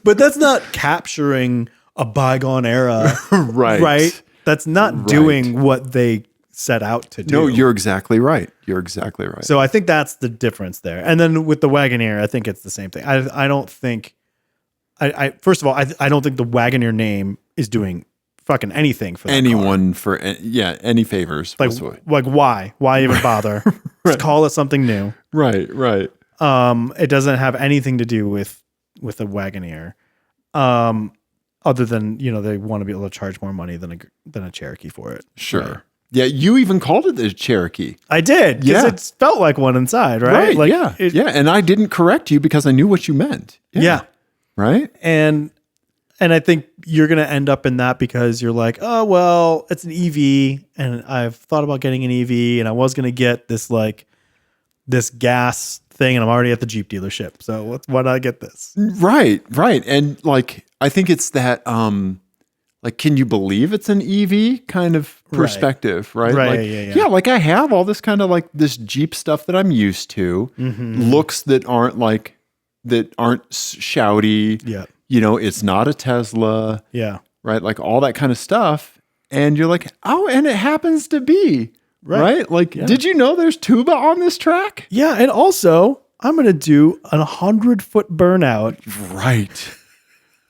But that's not capturing a bygone era. Right. Right. That's not doing what they set out to do. No, you're exactly right. You're exactly right. So I think that's the difference there. And then with the Wagoneer, I think it's the same thing. I don't think. First of all, I don't think the Wagoneer name is doing fucking anything for that anyone car. Any favors. Like why? Why even bother? Just call it something new. Right. It doesn't have anything to do with a Wagoneer. Other than, they want to be able to charge more money than a Cherokee for it. Sure. Right? Yeah, you even called it the Cherokee. I did, because it felt like one inside, right? Like, yeah. And I didn't correct you because I knew what you meant. Yeah. Right? And I think you're going to end up in that because you're like, oh, well, it's an EV and I've thought about getting an EV and I was going to get this gas thing and I'm already at the Jeep dealership. So why not get this? Right. And like, I think it's that, like, can you believe it's an EV kind of perspective, right? Right. Like, Yeah. Like I have all this kind of like this Jeep stuff that I'm used to, looks that aren't shouty. Yeah. It's not a Tesla. Yeah. Right. Like all that kind of stuff. And you're like, oh, and it happens to be. Right. Like, did you know there's tuba on this track? Yeah. And also, I'm going to do a 100-foot burnout.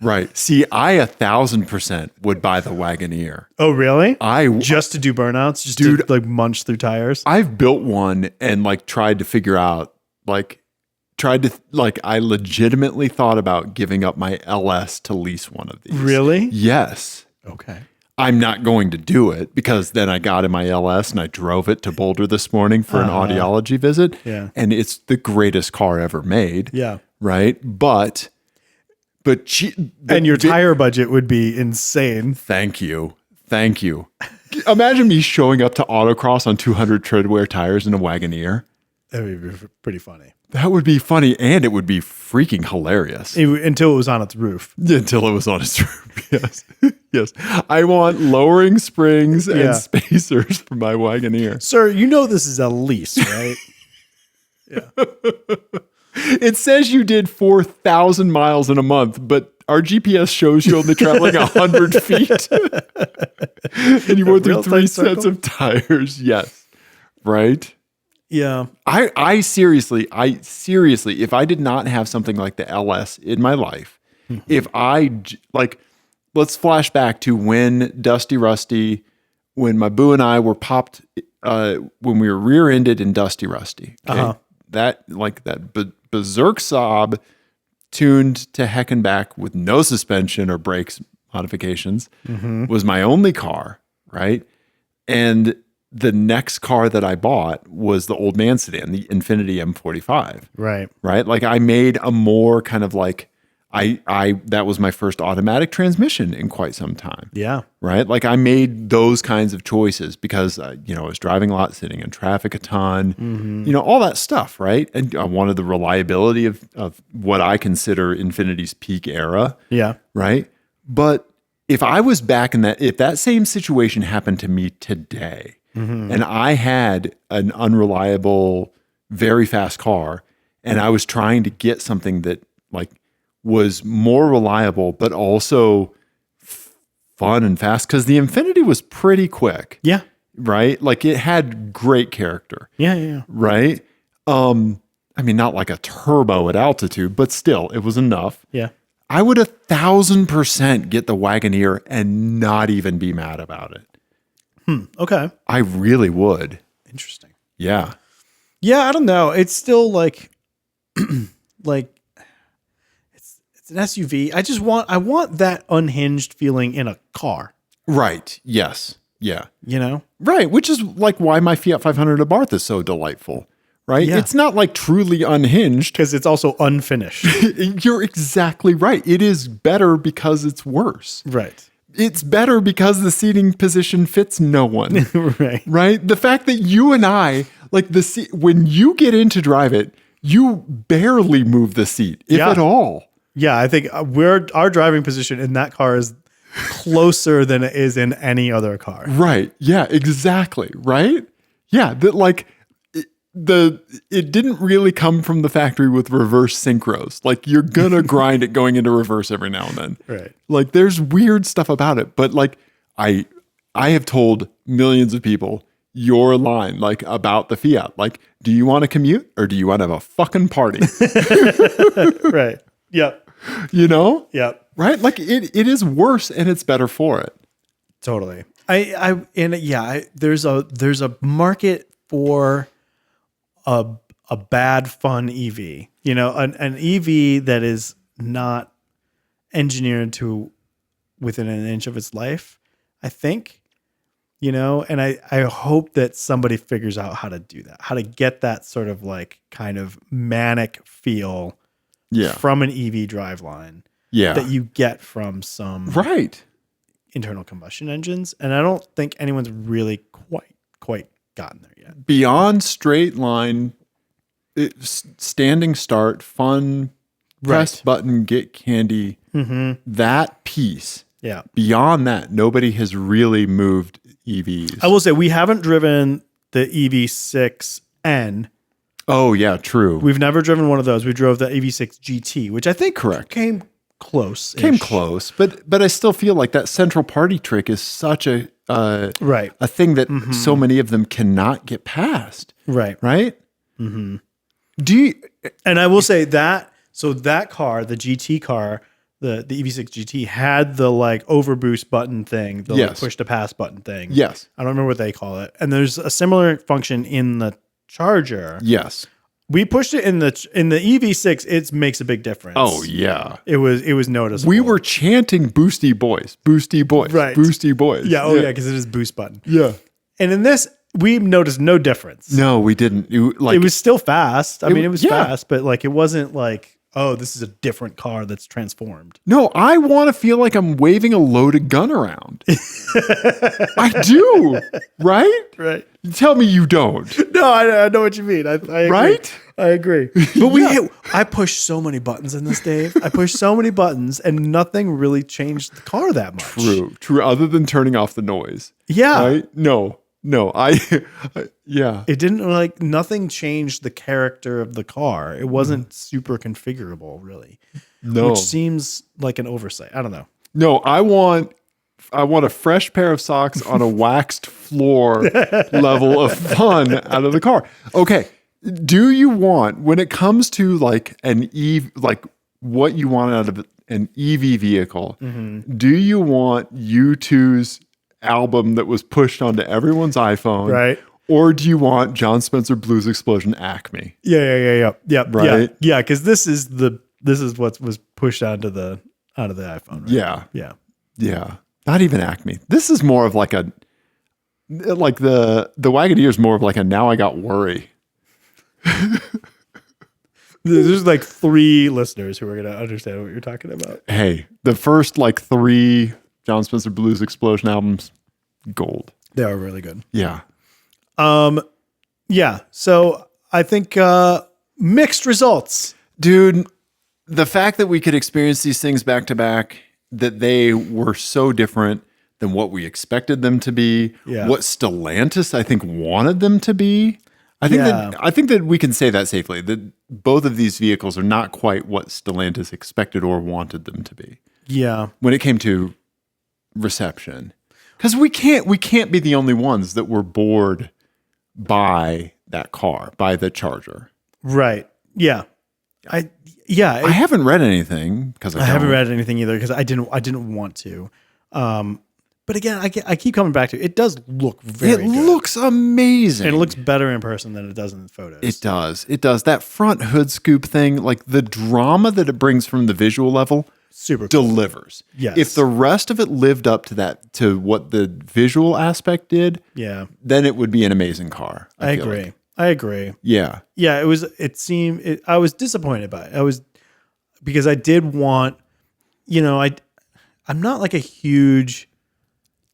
Right. See, I 1,000% would buy the Wagoneer. Oh, really? Just to do burnouts? Just dude, to like munch through tires? I've built one and like tried to figure out, I legitimately thought about giving up my LS to lease one of these. Really? Yes. Okay. I'm not going to do it because then I got in my LS and I drove it to Boulder this morning for an audiology visit. Yeah. And it's the greatest car ever made. Yeah. Right. But your tire budget would be insane. Thank you. Imagine me showing up to autocross on 200 treadwear tires in a Wagoneer. That would be pretty funny. That would be funny, and it would be freaking hilarious. Until it was on its roof. Until it was on its roof, yes. Yes. I want lowering springs and spacers for my Wagoneer. Sir, this is a lease, right? Yeah. It says you did 4,000 miles in a month, but our GPS shows you only traveling 100 feet. And you went through 3 sets of tires. Yes. Right? Yeah. I seriously, if I did not have something like the LS in my life, if let's flash back to when when my boo and I were popped, when we were rear-ended in Dusty Rusty. Okay? That berserk Saab tuned to heck and back with no suspension or brakes modifications was my only car, right? And the next car that I bought was the old man sedan, the Infiniti M45. Right. Right. Like I made a more kind of like, that was my first automatic transmission in quite some time. Yeah. Right. Like I made those kinds of choices because, I was driving a lot, sitting in traffic a ton, all that stuff. Right. And I wanted the reliability of what I consider Infiniti's peak era. Yeah. Right. But if I was back if that same situation happened to me today, and I had an unreliable, very fast car, and I was trying to get something that like was more reliable, but also fun and fast, because the Infiniti was pretty quick. Yeah. Right? Like it had great character. Yeah. Right? I mean, not like a turbo at altitude, but still, it was enough. Yeah. I would 1,000% get the Wagoneer and not even be mad about it. Okay. I really would. Interesting. Yeah. Yeah, I don't know. It's still like like it's an SUV. I want that unhinged feeling in a car. Right. Yes. Yeah. Right, which is like why my Fiat 500 Abarth is so delightful. Right? Yeah. It's not like truly unhinged. Because it's also unfinished. You're exactly right. It is better because it's worse. Right. It's better because the seating position fits no one. Right. Right? The fact that you and I, like when you get in to drive it, you barely move the seat, if at all. Yeah, I think our driving position in that car is closer than it is in any other car. Right. Yeah, exactly. Right? Yeah, that like it didn't really come from the factory with reverse synchros. Like you're gonna grind it going into reverse every now and then. Right. Like there's weird stuff about it, but like I have told millions of people your line like about the Fiat. Like, do you want to commute or do you want to have a fucking party? Right. Yep. Yep. Right? Like it is worse and it's better for it. Totally. There's a market for a a bad fun EV. You know, an EV that is not engineered to within an inch of its life, I think. You know, and I hope that somebody figures out how to do that, how to get that sort of like kind of manic feel from an EV driveline that you get from some internal combustion engines. And I don't think anyone's really quite gotten there yet. Beyond straight line, standing start, fun, press button, get candy, that piece. Yeah. Beyond that, nobody has really moved EVs. I will say we haven't driven the EV6N. Oh, yeah, true. We've never driven one of those. We drove the EV6 GT, which I think came close. Came close, but I still feel like that central party trick is such a thing that so many of them cannot get past. Right? Mm-hmm. Do you? And I will say that, so that car, the GT car, the EV6 GT had the like overboost button thing, the like push to pass button thing. Yes. I don't remember what they call it. And there's a similar function in the Charger. Yes. We pushed it in the EV6. It makes a big difference. Oh yeah. It was noticeable. We were chanting boosty boys, right. Boosty boys. Yeah. Oh yeah. Cause it is boost button. Yeah. And in this, we noticed no difference. No, we didn't. It was still fast. I mean, it was fast, but like, it wasn't like, oh, this is a different car that's transformed. No, I want to feel like I'm waving a loaded gun around. I do. Right? Right. Tell me you don't. No, I know what you mean. I agree. Right? I agree. But I pushed so many buttons in this, Dave. I pushed so many buttons and nothing really changed the car that much. True. Other than turning off the noise. Yeah. Right? No, yeah. It didn't like, nothing changed the character of the car. It wasn't super configurable, really. No. Which seems like an oversight. I don't know. No, I want a fresh pair of socks on a waxed floor level of fun out of the car. Okay. Do you want, when it comes to like an EV, like what you want out of an EV vehicle, do you want U2's album that was pushed onto everyone's iPhone, right? Or do you want John Spencer Blues Explosion Acme? Yeah. Right? Yeah, because this is what was pushed onto the iPhone. Right? Yeah. Not even Acme. This is more of like the Wagoneer is more of like a now I got worry. There's like 3 listeners who are gonna understand what you're talking about. Hey, the first like 3 John Spencer Blues Explosion albums, gold. They are really good. Yeah. Yeah. So I think mixed results. Dude, the fact that we could experience these things back to back, that they were so different than what we expected them to be, what Stellantis I think wanted them to be. I think that we can say that safely, that both of these vehicles are not quite what Stellantis expected or wanted them to be. Yeah. When it came to reception, because we can't be the only ones that were bored by that car, by the Charger. Right. Yeah. I haven't read anything because I haven't read anything either because I didn't want to. But again, I keep coming back to it. It does look very good. It looks amazing. And it looks better in person than it does in the photos. It does. That front hood scoop thing, like the drama that it brings from the visual level, super cool. Delivers. Yes. If the rest of it lived up to that, to what the visual aspect did, then it would be an amazing car. I agree. Yeah. Yeah. I was disappointed by it. Because I did want, I'm not like a huge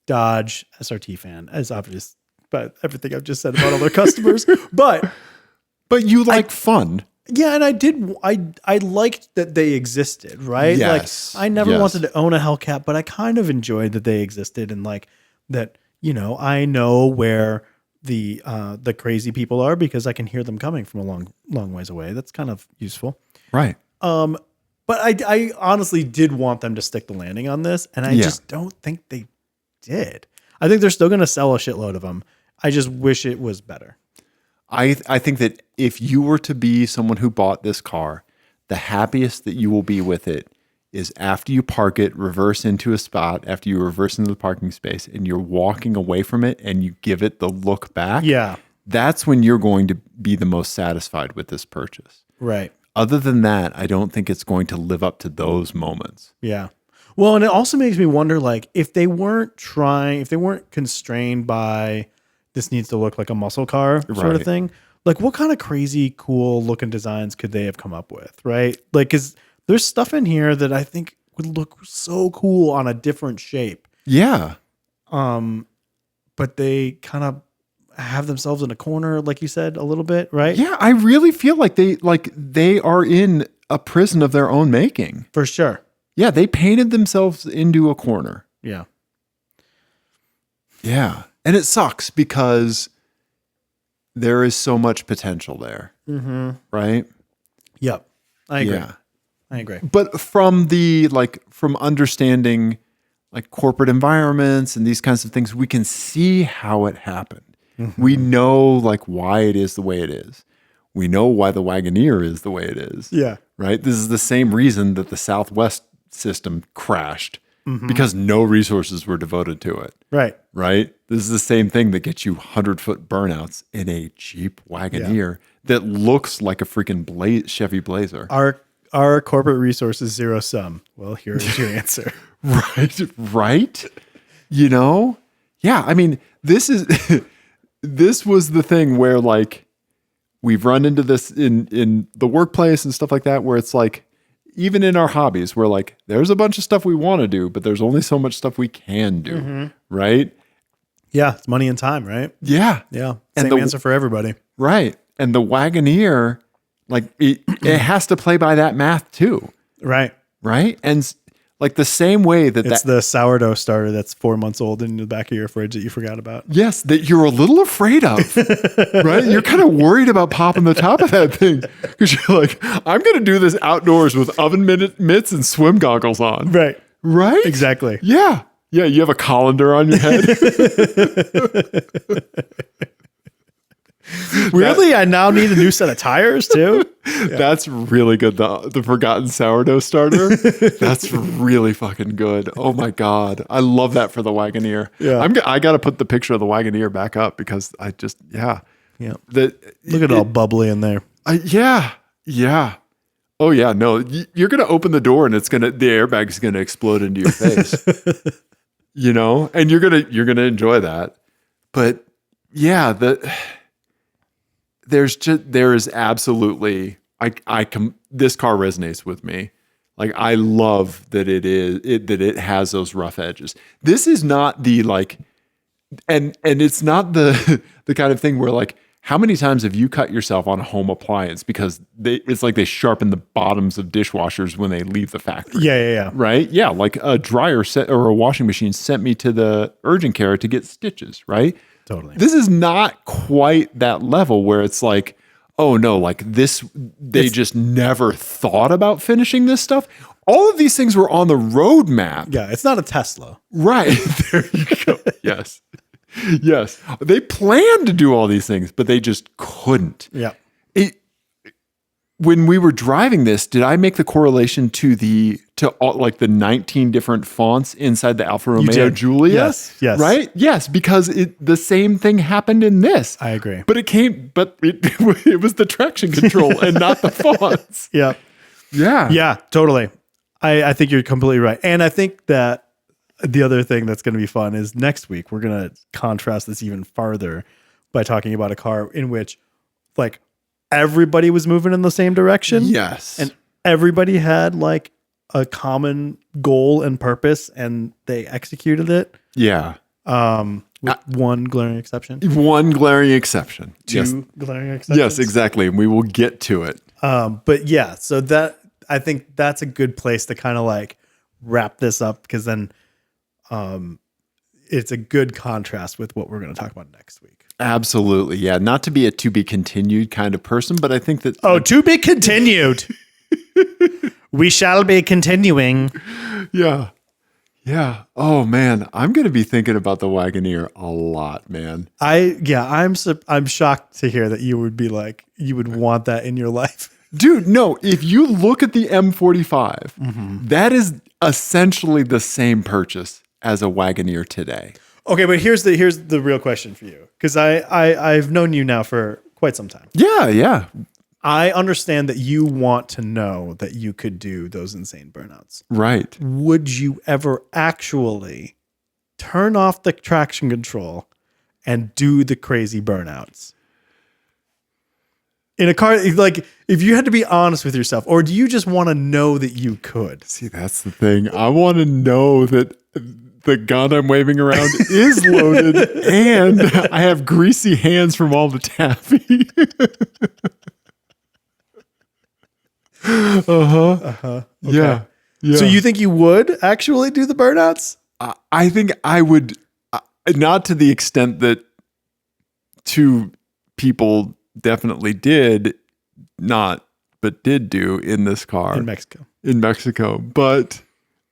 Dodge SRT fan, as obvious by everything I've just said about all their customers, but you like fun. Yeah, and I liked that they existed, right? Yes. Like I never wanted to own a Hellcat, but I kind of enjoyed that they existed and like that, I know where the crazy people are because I can hear them coming from a long ways away. That's kind of useful. Right. But I honestly did want them to stick the landing on this, and I just don't think they did. I think they're still going to sell a shitload of them. I just wish it was better. I think that if you were to be someone who bought this car, the happiest that you will be with it is after you park it, reverse into a spot, after you reverse into the parking space, and you're walking away from it and you give it the look back. Yeah. that's when you're going to be the most satisfied with this purchase. Right. Other than that, I don't think it's going to live up to those moments. Yeah. Well, and it also makes me wonder, like, if they weren't constrained by this needs to look like a muscle car sort of thing, like what kind of crazy, cool looking designs could they have come up with? Right. Like, cause there's stuff in here that I think would look so cool on a different shape. Yeah. But they kind of have themselves in a corner, like you said, a little bit, right? Yeah. I really feel like they are in a prison of their own making. For sure. Yeah. They painted themselves into a corner. Yeah. Yeah. And it sucks because there is so much potential there. Mm-hmm. Right? Yep. I agree. Yeah. I agree. But from understanding like corporate environments and these kinds of things, we can see how it happened. Mm-hmm. We know like why it is the way it is. We know why the Wagoneer is the way it is. Yeah. Right? This is the same reason that the Southwest system crashed because no resources were devoted to it. Right. Right? This is the same thing that gets you 100-foot burnouts in a Jeep Wagoneer that looks like a freaking Chevy Blazer. Our corporate resources zero sum. Well, here is your answer. Right? You know? Yeah, I mean, this was the thing where like we've run into this in the workplace and stuff like that, where it's like, even in our hobbies, we're like, there's a bunch of stuff we want to do, but there's only so much stuff we can do. Right? Yeah, it's money and time, right? Yeah. Yeah. Same answer for everybody. Right. And the Wagoneer, like it has to play by that math too. Right. Right. And like the same way it's the sourdough starter that's 4 months old in the back of your fridge that you forgot about. Yes. That you're a little afraid of, right? You're kind of worried about popping the top of that thing because you're like, I'm going to do this outdoors with oven mitts and swim goggles on. Right. Right. Exactly. Yeah. Yeah. You have a colander on your head. Weirdly, I now need a new set of tires too. Yeah. That's really good. The forgotten sourdough starter. That's really fucking good. Oh my God. I love that for the Wagoneer. Yeah. I got to put the picture of the Wagoneer back up because I just, Yeah. Look at it all bubbly in there. Yeah. Yeah. Oh yeah. No, you're going to open the door and the airbag is going to explode into your face, you know, and you're going to enjoy that. But yeah, there is absolutely, this car resonates with me. Like I love that it has those rough edges. This is not the like, and it's not the kind of thing where like, how many times have you cut yourself on a home appliance because it's like they sharpen the bottoms of dishwashers when they leave the factory? Yeah. Right? Yeah, like a dryer or a washing machine sent me to the urgent care to get stitches, right? Totally. This is not quite that level where it's like, oh no, like this, they just never thought about finishing this stuff. All of these things were on the roadmap. Yeah, it's not a Tesla. Right. There you go. Yes. Yes. They planned to do all these things, but they just couldn't. Yeah. When we were driving this, did I make the correlation to all, like the 19 different fonts inside the Alfa Romeo Giulia? Yes. Right? Yes, because the same thing happened in this. I agree. But it was the traction control and not the fonts. Yeah. Yeah. Yeah, totally. I think you're completely right. And I think that the other thing that's going to be fun is next week, we're going to contrast this even farther by talking about a car in which like everybody was moving in the same direction. Yes. And everybody had like a common goal and purpose and they executed it. Yeah. With one glaring exception. One glaring exception. Two glaring exceptions. Yes, exactly. And we will get to it. But yeah, so that I think that's a good place to kind of like wrap this up because then it's a good contrast with what we're going to talk about next week. Absolutely. Yeah. Not to be a to be continued kind of person, but I think that. Oh, to be continued. We shall be continuing. Yeah. Yeah. Oh man. I'm going to be thinking about the Wagoneer a lot, man. I'm shocked to hear that you would be like, you would want that in your life. Dude, no, if you look at the M45, that is essentially the same purchase as a Wagoneer today. Okay, but here's the real question for you, because I've known you now for quite some time. Yeah. I understand that you want to know that you could do those insane burnouts. Right. Would you ever actually turn off the traction control and do the crazy burnouts in a car? Like, if you had to be honest with yourself, or do you just want to know that you could? See, that's the thing. I want to know that the gun I'm waving around is loaded and I have greasy hands from all the taffy. Okay. Yeah. So you think you would actually do the burnouts? I think I would, not to the extent that two people definitely did do in this car In Mexico. But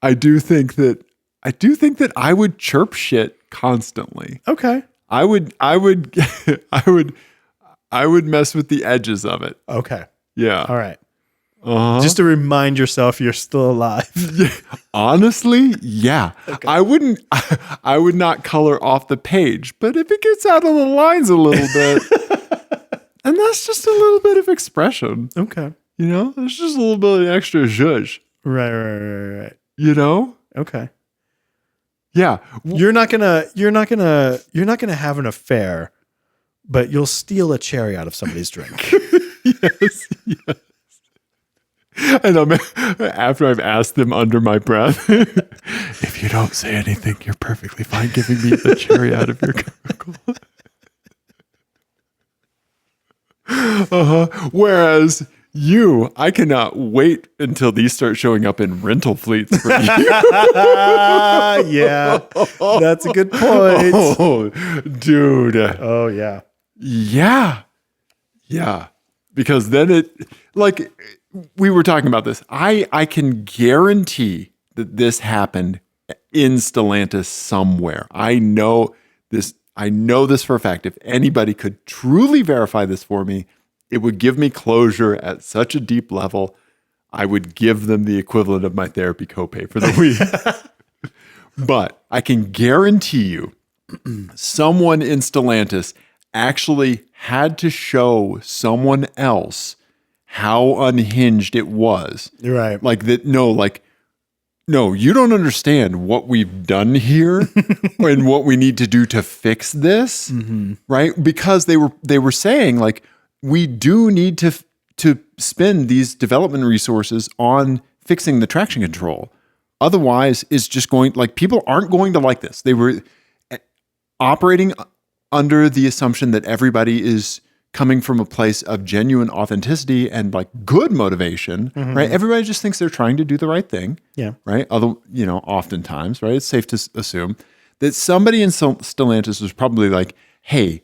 I do think that I would chirp shit constantly. Okay. I would mess with the edges of it. Okay. Yeah. All right. Just to remind yourself you're still alive. Honestly, yeah. Okay. I would not color off the page, but if it gets out of the lines a little bit, and that's just a little bit of expression. Okay. You know, there's just a little bit of extra zhuzh. Right. You know? Okay. Yeah. You're not gonna have an affair, but you'll steal a cherry out of somebody's drink. Yes. And after I've asked them under my breath, if you don't say anything, you're perfectly fine giving me the cherry out of your cockle. Whereas I cannot wait until these start showing up in rental fleets for you. Yeah, that's a good point. Oh, dude. Oh, yeah. Yeah. Because then we were talking about this. I can guarantee that this happened in Stellantis somewhere. I know this for a fact. If anybody could truly verify this for me, it would give me closure at such a deep level. I would give them the equivalent of my therapy copay for the week. But I can guarantee you someone in Stellantis actually had to show someone else how unhinged it was. Right. No, you don't understand what we've done here and what we need to do to fix this. Mm-hmm. Right. Because they were saying, like, we do need to spend these development resources on fixing the traction control. Otherwise, it's just people aren't going to like this. They were operating under the assumption that everybody is coming from a place of genuine authenticity and good motivation, right? Everybody just thinks they're trying to do the right thing. Yeah. Right. Oftentimes, right? It's safe to assume that somebody in Stellantis was probably like, hey,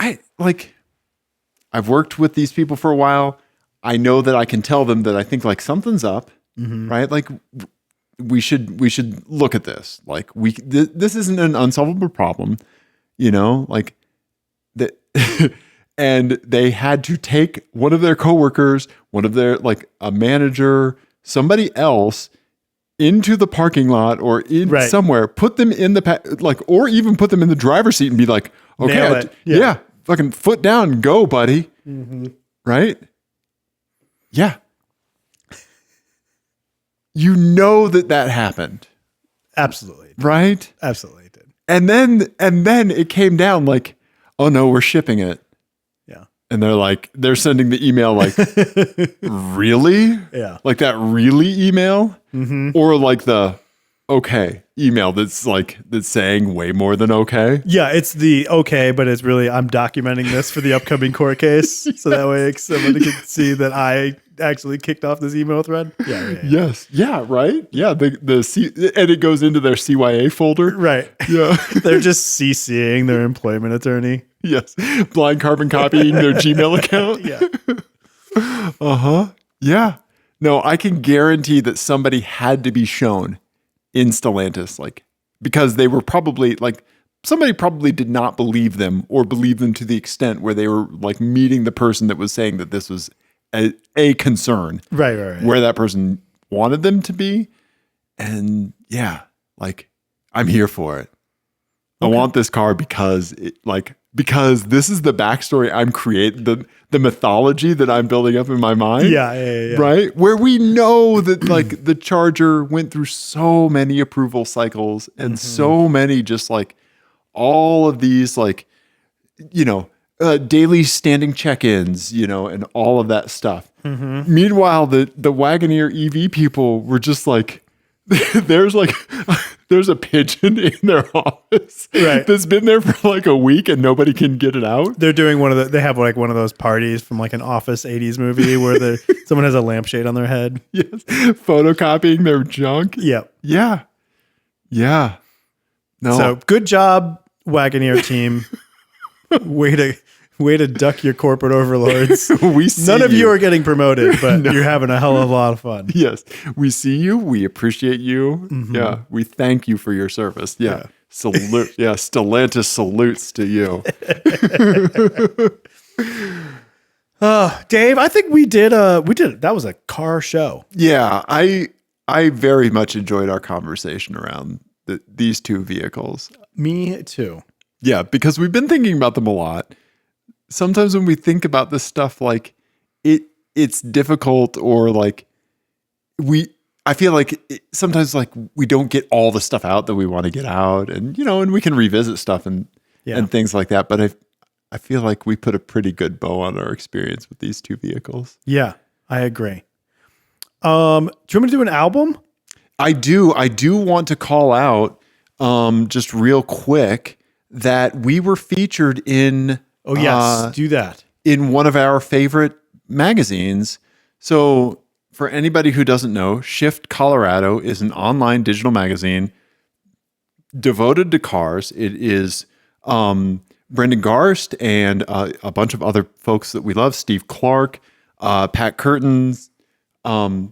I've worked with these people for a while. I know that I can tell them that I think something's up, right? We should look at this. This isn't an unsolvable problem, that. And they had to take one of their coworkers, one of their a manager, somebody else into the parking lot or somewhere, put them in the or even put them in the driver's seat and be like, okay, yeah, fucking foot down, go, buddy. Mm-hmm. Right? Yeah. You know that happened. Absolutely. Right? Absolutely it did. And then it came down oh no, we're shipping it. Yeah. And they're sending the email really? Yeah. That really email? Mm-hmm. Or the okay email that's saying way more than okay? Yeah, it's the okay, but it's really, I'm documenting this for the upcoming court case. So that way somebody can see that I actually kicked off this email thread. Yeah. Yes. Yeah, right? Yeah, and it goes into their CYA folder. Right. Yeah. They're just CCing their employment attorney. Yes. Blind carbon copying their Gmail account. Yeah. Yeah. No, I can guarantee that somebody had to be shown in Stellantis, because they were probably somebody probably did not believe them or believe them to the extent where they were meeting the person that was saying that this was a concern. Right. Where that person wanted them to be. And yeah, I'm here for it. I want this car because because this is the backstory I'm creating, the mythology that I'm building up in my mind. Yeah. Right? Where we know that like the Charger went through so many approval cycles and so many just like all of these like, daily standing check-ins, and all of that stuff. Meanwhile, the Wagoneer EV people were just like, there's a pigeon in their office that's been there for like a week and nobody can get it out. They're doing they have like one of those parties from like an Office 80s movie where someone has a lampshade on their head. Yes. Photocopying their junk. Yep. Yeah. No. So good job, Wagoneer team. Way to duck your corporate overlords. None of you are getting promoted, but you're having a hell of a lot of fun. Yes. We see you. We appreciate you. Yeah. We thank you for your service. Yeah. Salute. Yeah. Stellantis salutes to you. Dave, I think we did that was a car show. Yeah. I very much enjoyed our conversation around these two vehicles. Me too. Yeah. Because we've been thinking about them a lot. Sometimes when we think about this stuff, like it's difficult, or like I feel like sometimes like we don't get all the stuff out that we want to get out, and and we can revisit stuff and things like that. But I feel like we put a pretty good bow on our experience with these two vehicles. Yeah, I agree. Do you want me to do an album? I do want to call out just real quick that we were featured in. Oh, yes. Do that. In one of our favorite magazines. So for anybody who doesn't know, Shift Colorado is an online digital magazine devoted to cars. It is Brendan Garst and a bunch of other folks that we love, Steve Clark, Pat Curtins, tons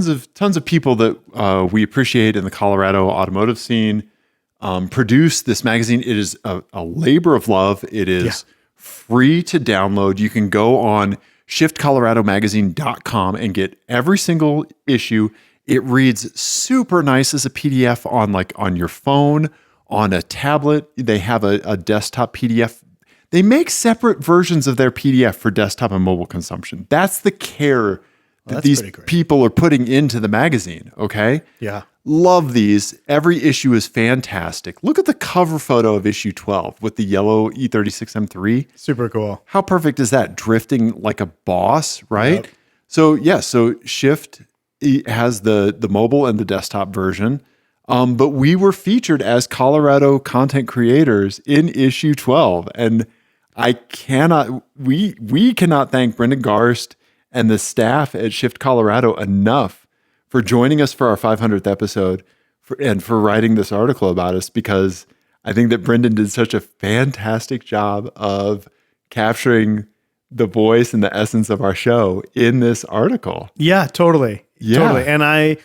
of people that we appreciate in the Colorado automotive scene. Produce this magazine. It is a labor of love. It is free to download. You can go on shiftcoloradomagazine.com and get every single issue. It reads super nice as a PDF on your phone, on a tablet. They have a desktop PDF. They make separate versions of their PDF for desktop and mobile consumption. That's the care that these people are putting into the magazine. Okay. Yeah. Love these. Every issue is fantastic. Look at the cover photo of issue 12 with the yellow E36 M3. Super cool. How perfect is that? Drifting like a boss, right? Yep. So Shift has the mobile and the desktop version. But we were featured as Colorado content creators in issue 12. And we cannot thank Brendan Garst and the staff at Shift Colorado enough for joining us for our 500th episode and for writing this article about us, because I think that Brendan did such a fantastic job of capturing the voice and the essence of our show in this article. Yeah, totally. Yeah. Totally. And I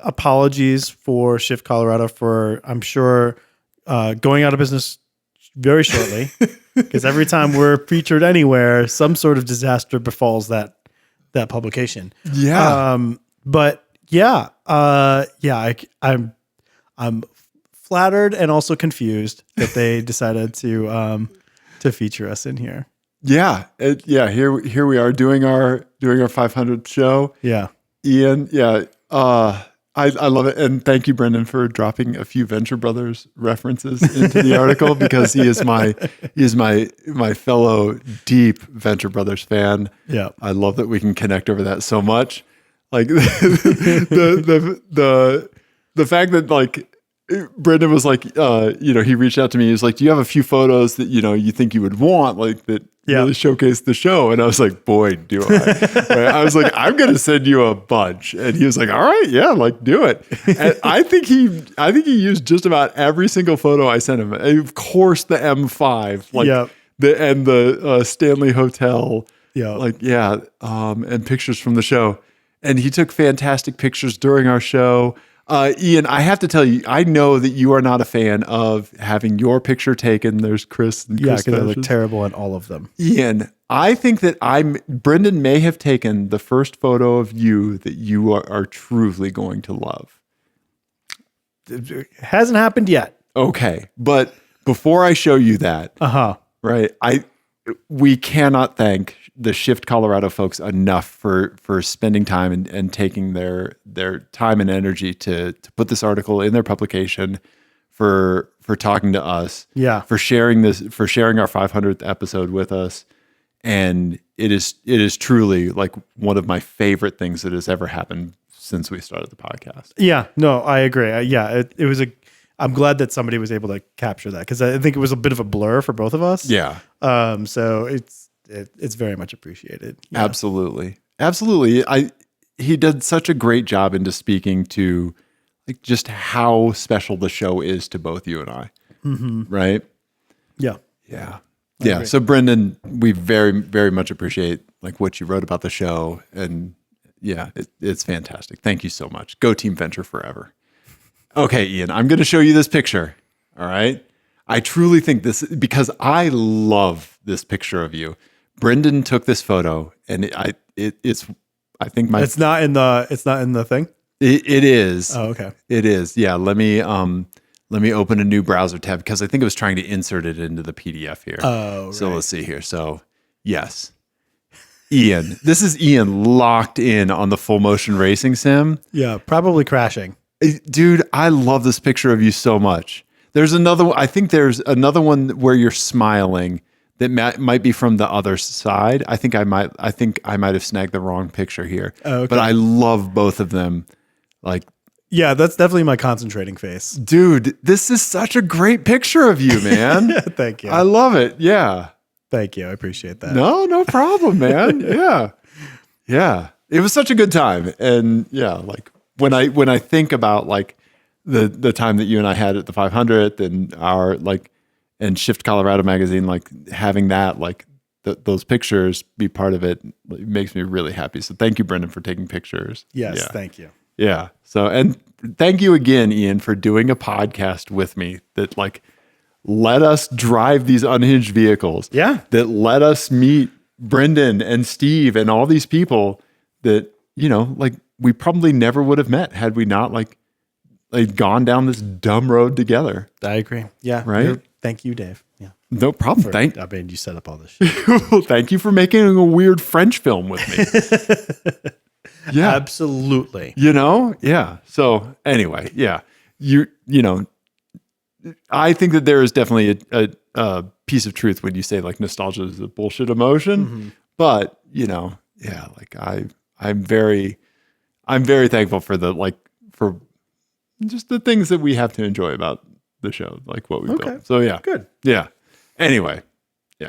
apologies for Shift Colorado for, I'm sure, going out of business very shortly, because every time we're featured anywhere, some sort of disaster befalls that publication. Yeah. But yeah, I'm flattered and also confused that they decided to feature us in here. Yeah. Here we are doing our 500th show. Yeah. Ian. Yeah. I love it. And thank you, Brendan, for dropping a few Venture Brothers references into the article, because he is my fellow deep Venture Brothers fan. Yeah. I love that we can connect over that so much. Like the fact that like Brendan was like, he reached out to me. He was like, do you have a few photos that, you think you would want, like that really showcase the show? And I was like, boy, do I. Right? I was like, I'm going to send you a bunch. And he was like, all right, yeah, like do it. And I think he used just about every single photo I sent him. And of course, the M5, like the Stanley Hotel, and pictures from the show. And he took fantastic pictures during our show. Ian, I have to tell you, I know that you are not a fan of having your picture taken. There's Chris and Chris. Yeah, because I look terrible in all of them. Ian, I think that Brendan may have taken the first photo of you that you are truly going to love. It hasn't happened yet. Okay. But before I show you that, right, we cannot thank the Shift Colorado folks enough for spending time and taking their time and energy to put this article in their publication, for talking to us, for sharing our 500th episode with us. And it is truly like one of my favorite things that has ever happened since we started the podcast. Yeah, no, I agree. It was I'm glad that somebody was able to capture that, because I think it was a bit of a blur for both of us. Yeah. So it's very much appreciated. Yeah. Absolutely. He did such a great job into speaking to like just how special the show is to both you and I. Mm-hmm. Right? Yeah. Yeah. Yeah. So Brendan, we very, very much appreciate like what you wrote about the show, and yeah, it's fantastic. Thank you so much. Go Team Venture forever. Okay, Ian, I'm going to show you this picture. All right. I truly think this, because I love this picture of you. Brendan took this photo, and it's I think it's not in the thing. It is. Oh, okay. It is. Yeah. Let me open a new browser tab, because I think I was trying to insert it into the PDF here. Oh, so right. Let's see here. So yes, Ian, this is Ian locked in on the full motion racing sim. Yeah. Probably crashing. Dude, I love this picture of you so much. I think there's another one where you're smiling that might be from the other side. I think I might have snagged the wrong picture here. Oh, okay. But I love both of them. Like, yeah, that's definitely my concentrating face. Dude, this is such a great picture of you, man. Thank you. I love it. Yeah. Thank you. I appreciate that. No problem, man. Yeah. Yeah. It was such a good time. And yeah, like when I think about like the time that you and I had at the 500th and our like, and Shift Colorado magazine, like having that, like those pictures be part of it, makes me really happy. So thank you, Brendan, for taking pictures. Yes. Yeah. Thank you. Yeah. So, and thank you again, Ian, for doing a podcast with me that like let us drive these unhinged vehicles. Yeah. That let us meet Brendan and Steve and all these people that, you know, like we probably never would have met had we not like gone down this dumb road together. I agree. Yeah. Right. Thank you, Dave. Yeah. No problem. I mean, you set up all this shit. Well, thank you for making a weird French film with me. Yeah. Absolutely. You know? Yeah. So anyway, yeah. You know, I think that there is definitely a piece of truth when you say like nostalgia is a bullshit emotion. Mm-hmm. But, you know, yeah, like I'm very thankful for for just the things that we have to enjoy about the show, like what we've built. So yeah. Good. Yeah. Anyway. Yeah.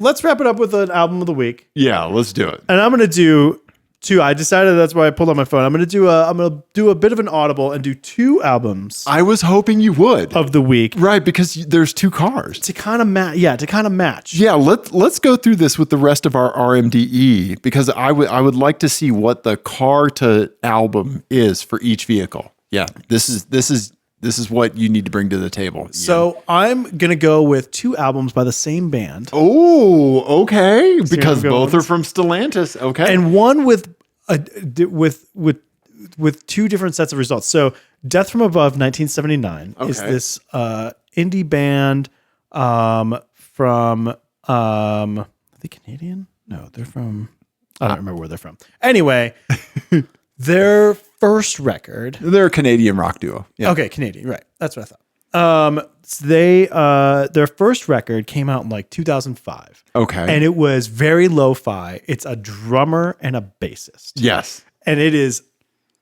Let's wrap it up with an album of the week. Yeah, let's do it. And I'm going to do two. I decided, that's why I pulled out my phone. I'm going to do a bit of an audible and do two albums. I was hoping you would. Of the week. Right, because there's two cars. To kind of match. Yeah, let's go through this with the rest of our RMDE, because I would like to see what the car to album is for each vehicle. Yeah. This is what you need to bring to the table. Ian. So I'm going to go with two albums by the same band. Oh, okay. Because both are from Stellantis. Okay. And one with two different sets of results. So Death from Above 1979 is this indie band from are they Canadian? No, they're from, I don't remember where they're from. Anyway, their first record. They're a Canadian rock duo. Yeah. Okay, Canadian, right. That's what I thought. Their first record came out in like 2005. Okay. And it was very lo-fi. It's a drummer and a bassist. Yes. And it is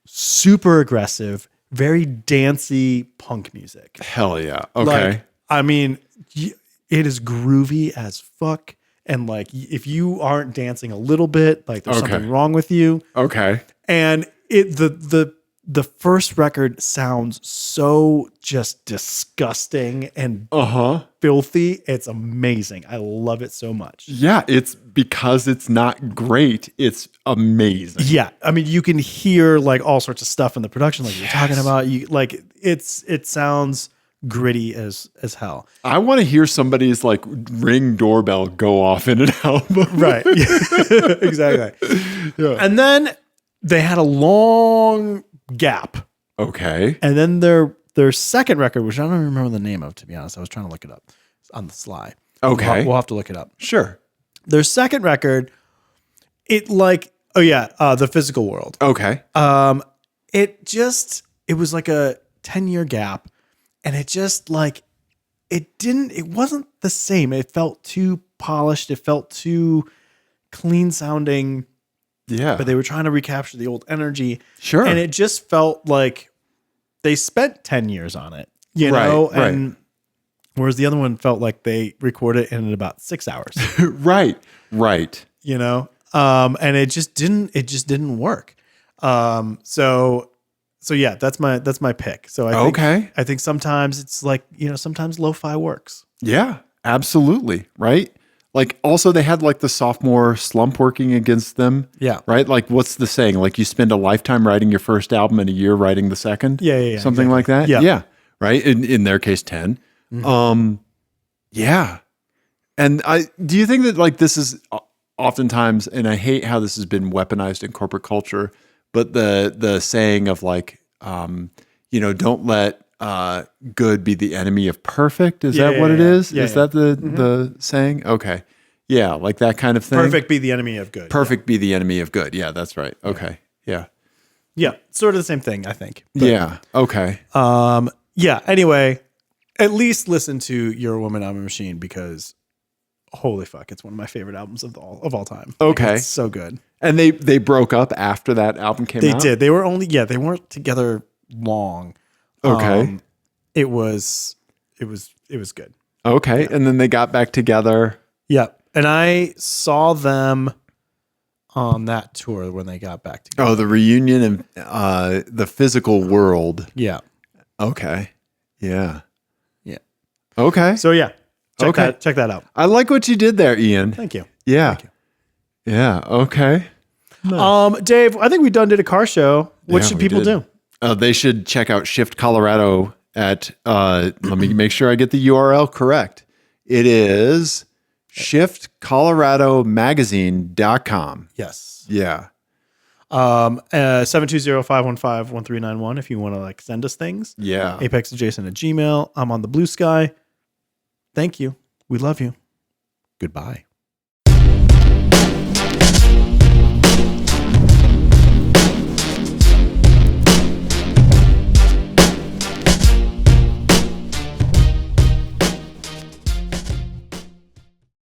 super aggressive, very dancey punk music. Hell yeah. Okay. Like, I mean, it is groovy as fuck. And like, if you aren't dancing a little bit, like there's something wrong with you. Okay. And the first record sounds so just disgusting and filthy. It's amazing. I love it so much. Yeah, it's because it's not great. It's amazing. Yeah, I mean, you can hear like all sorts of stuff in the production, like you're talking about. You like it sounds gritty as hell. I want to hear somebody's like Ring doorbell go off in an album. Right. Exactly. Yeah. And then they had a long gap. Okay. And then their Their second record, which I don't even remember the name of, to be honest. I was trying to look it up on the sly. Okay. We'll have to look it up. Sure. Their second record, the Physical World. Okay. It was like a 10-year gap, and it just like, it wasn't the same. It felt too polished. It felt too clean sounding. Yeah. But they were trying to recapture the old energy. Sure. And it just felt like they spent 10 years on it, Right. And whereas the other one felt like they recorded it in about 6 hours, Right. And it just didn't work. So yeah, that's my pick. So I think sometimes it's like, sometimes lo-fi works. Yeah, absolutely. Right. Like also they had like the sophomore slump working against them. Yeah. Right. Like what's the saying? Like you spend a lifetime writing your first album and a year writing the second. Yeah. Something exactly. like that. Yeah. Yeah. Right. In their case, 10. Mm-hmm. Yeah. And do you think that like this is oftentimes, and I hate how this has been weaponized in corporate culture, but the saying of like, don't let good be the enemy of perfect. Is that what it is? Is that the saying? Okay. Yeah. Like that kind of thing. Perfect be the enemy of good. Perfect be the enemy of good. Yeah, that's right. Okay. Yeah. Yeah. Sort of the same thing, I think. Yeah. Okay. Yeah. Anyway, at least listen to You're a Woman, I'm a Machine, because holy fuck, it's one of my favorite albums of all time. Okay. Like, it's so good. And they broke up after that album came out? They did. They weren't together long. Okay. It was good. Okay. Yeah. And then they got back together. Yeah. And I saw them on that tour when they got back together. Oh, the reunion and the Physical World. Yeah. Okay. Yeah. Yeah. Okay. So yeah. Check that out. I like what you did there, Ian. Thank you. Yeah. Thank you. Yeah. Okay. Nice. Dave, I think we done did a car show. What should people do? They should check out Shift Colorado at, let me make sure I get the URL correct. It is shiftcoloradomagazine.com. Yes. Yeah. 720-515-1391 if you want to like send us things. Yeah. apexadjacent at Gmail. I'm on the Blue Sky. Thank you. We love you. Goodbye.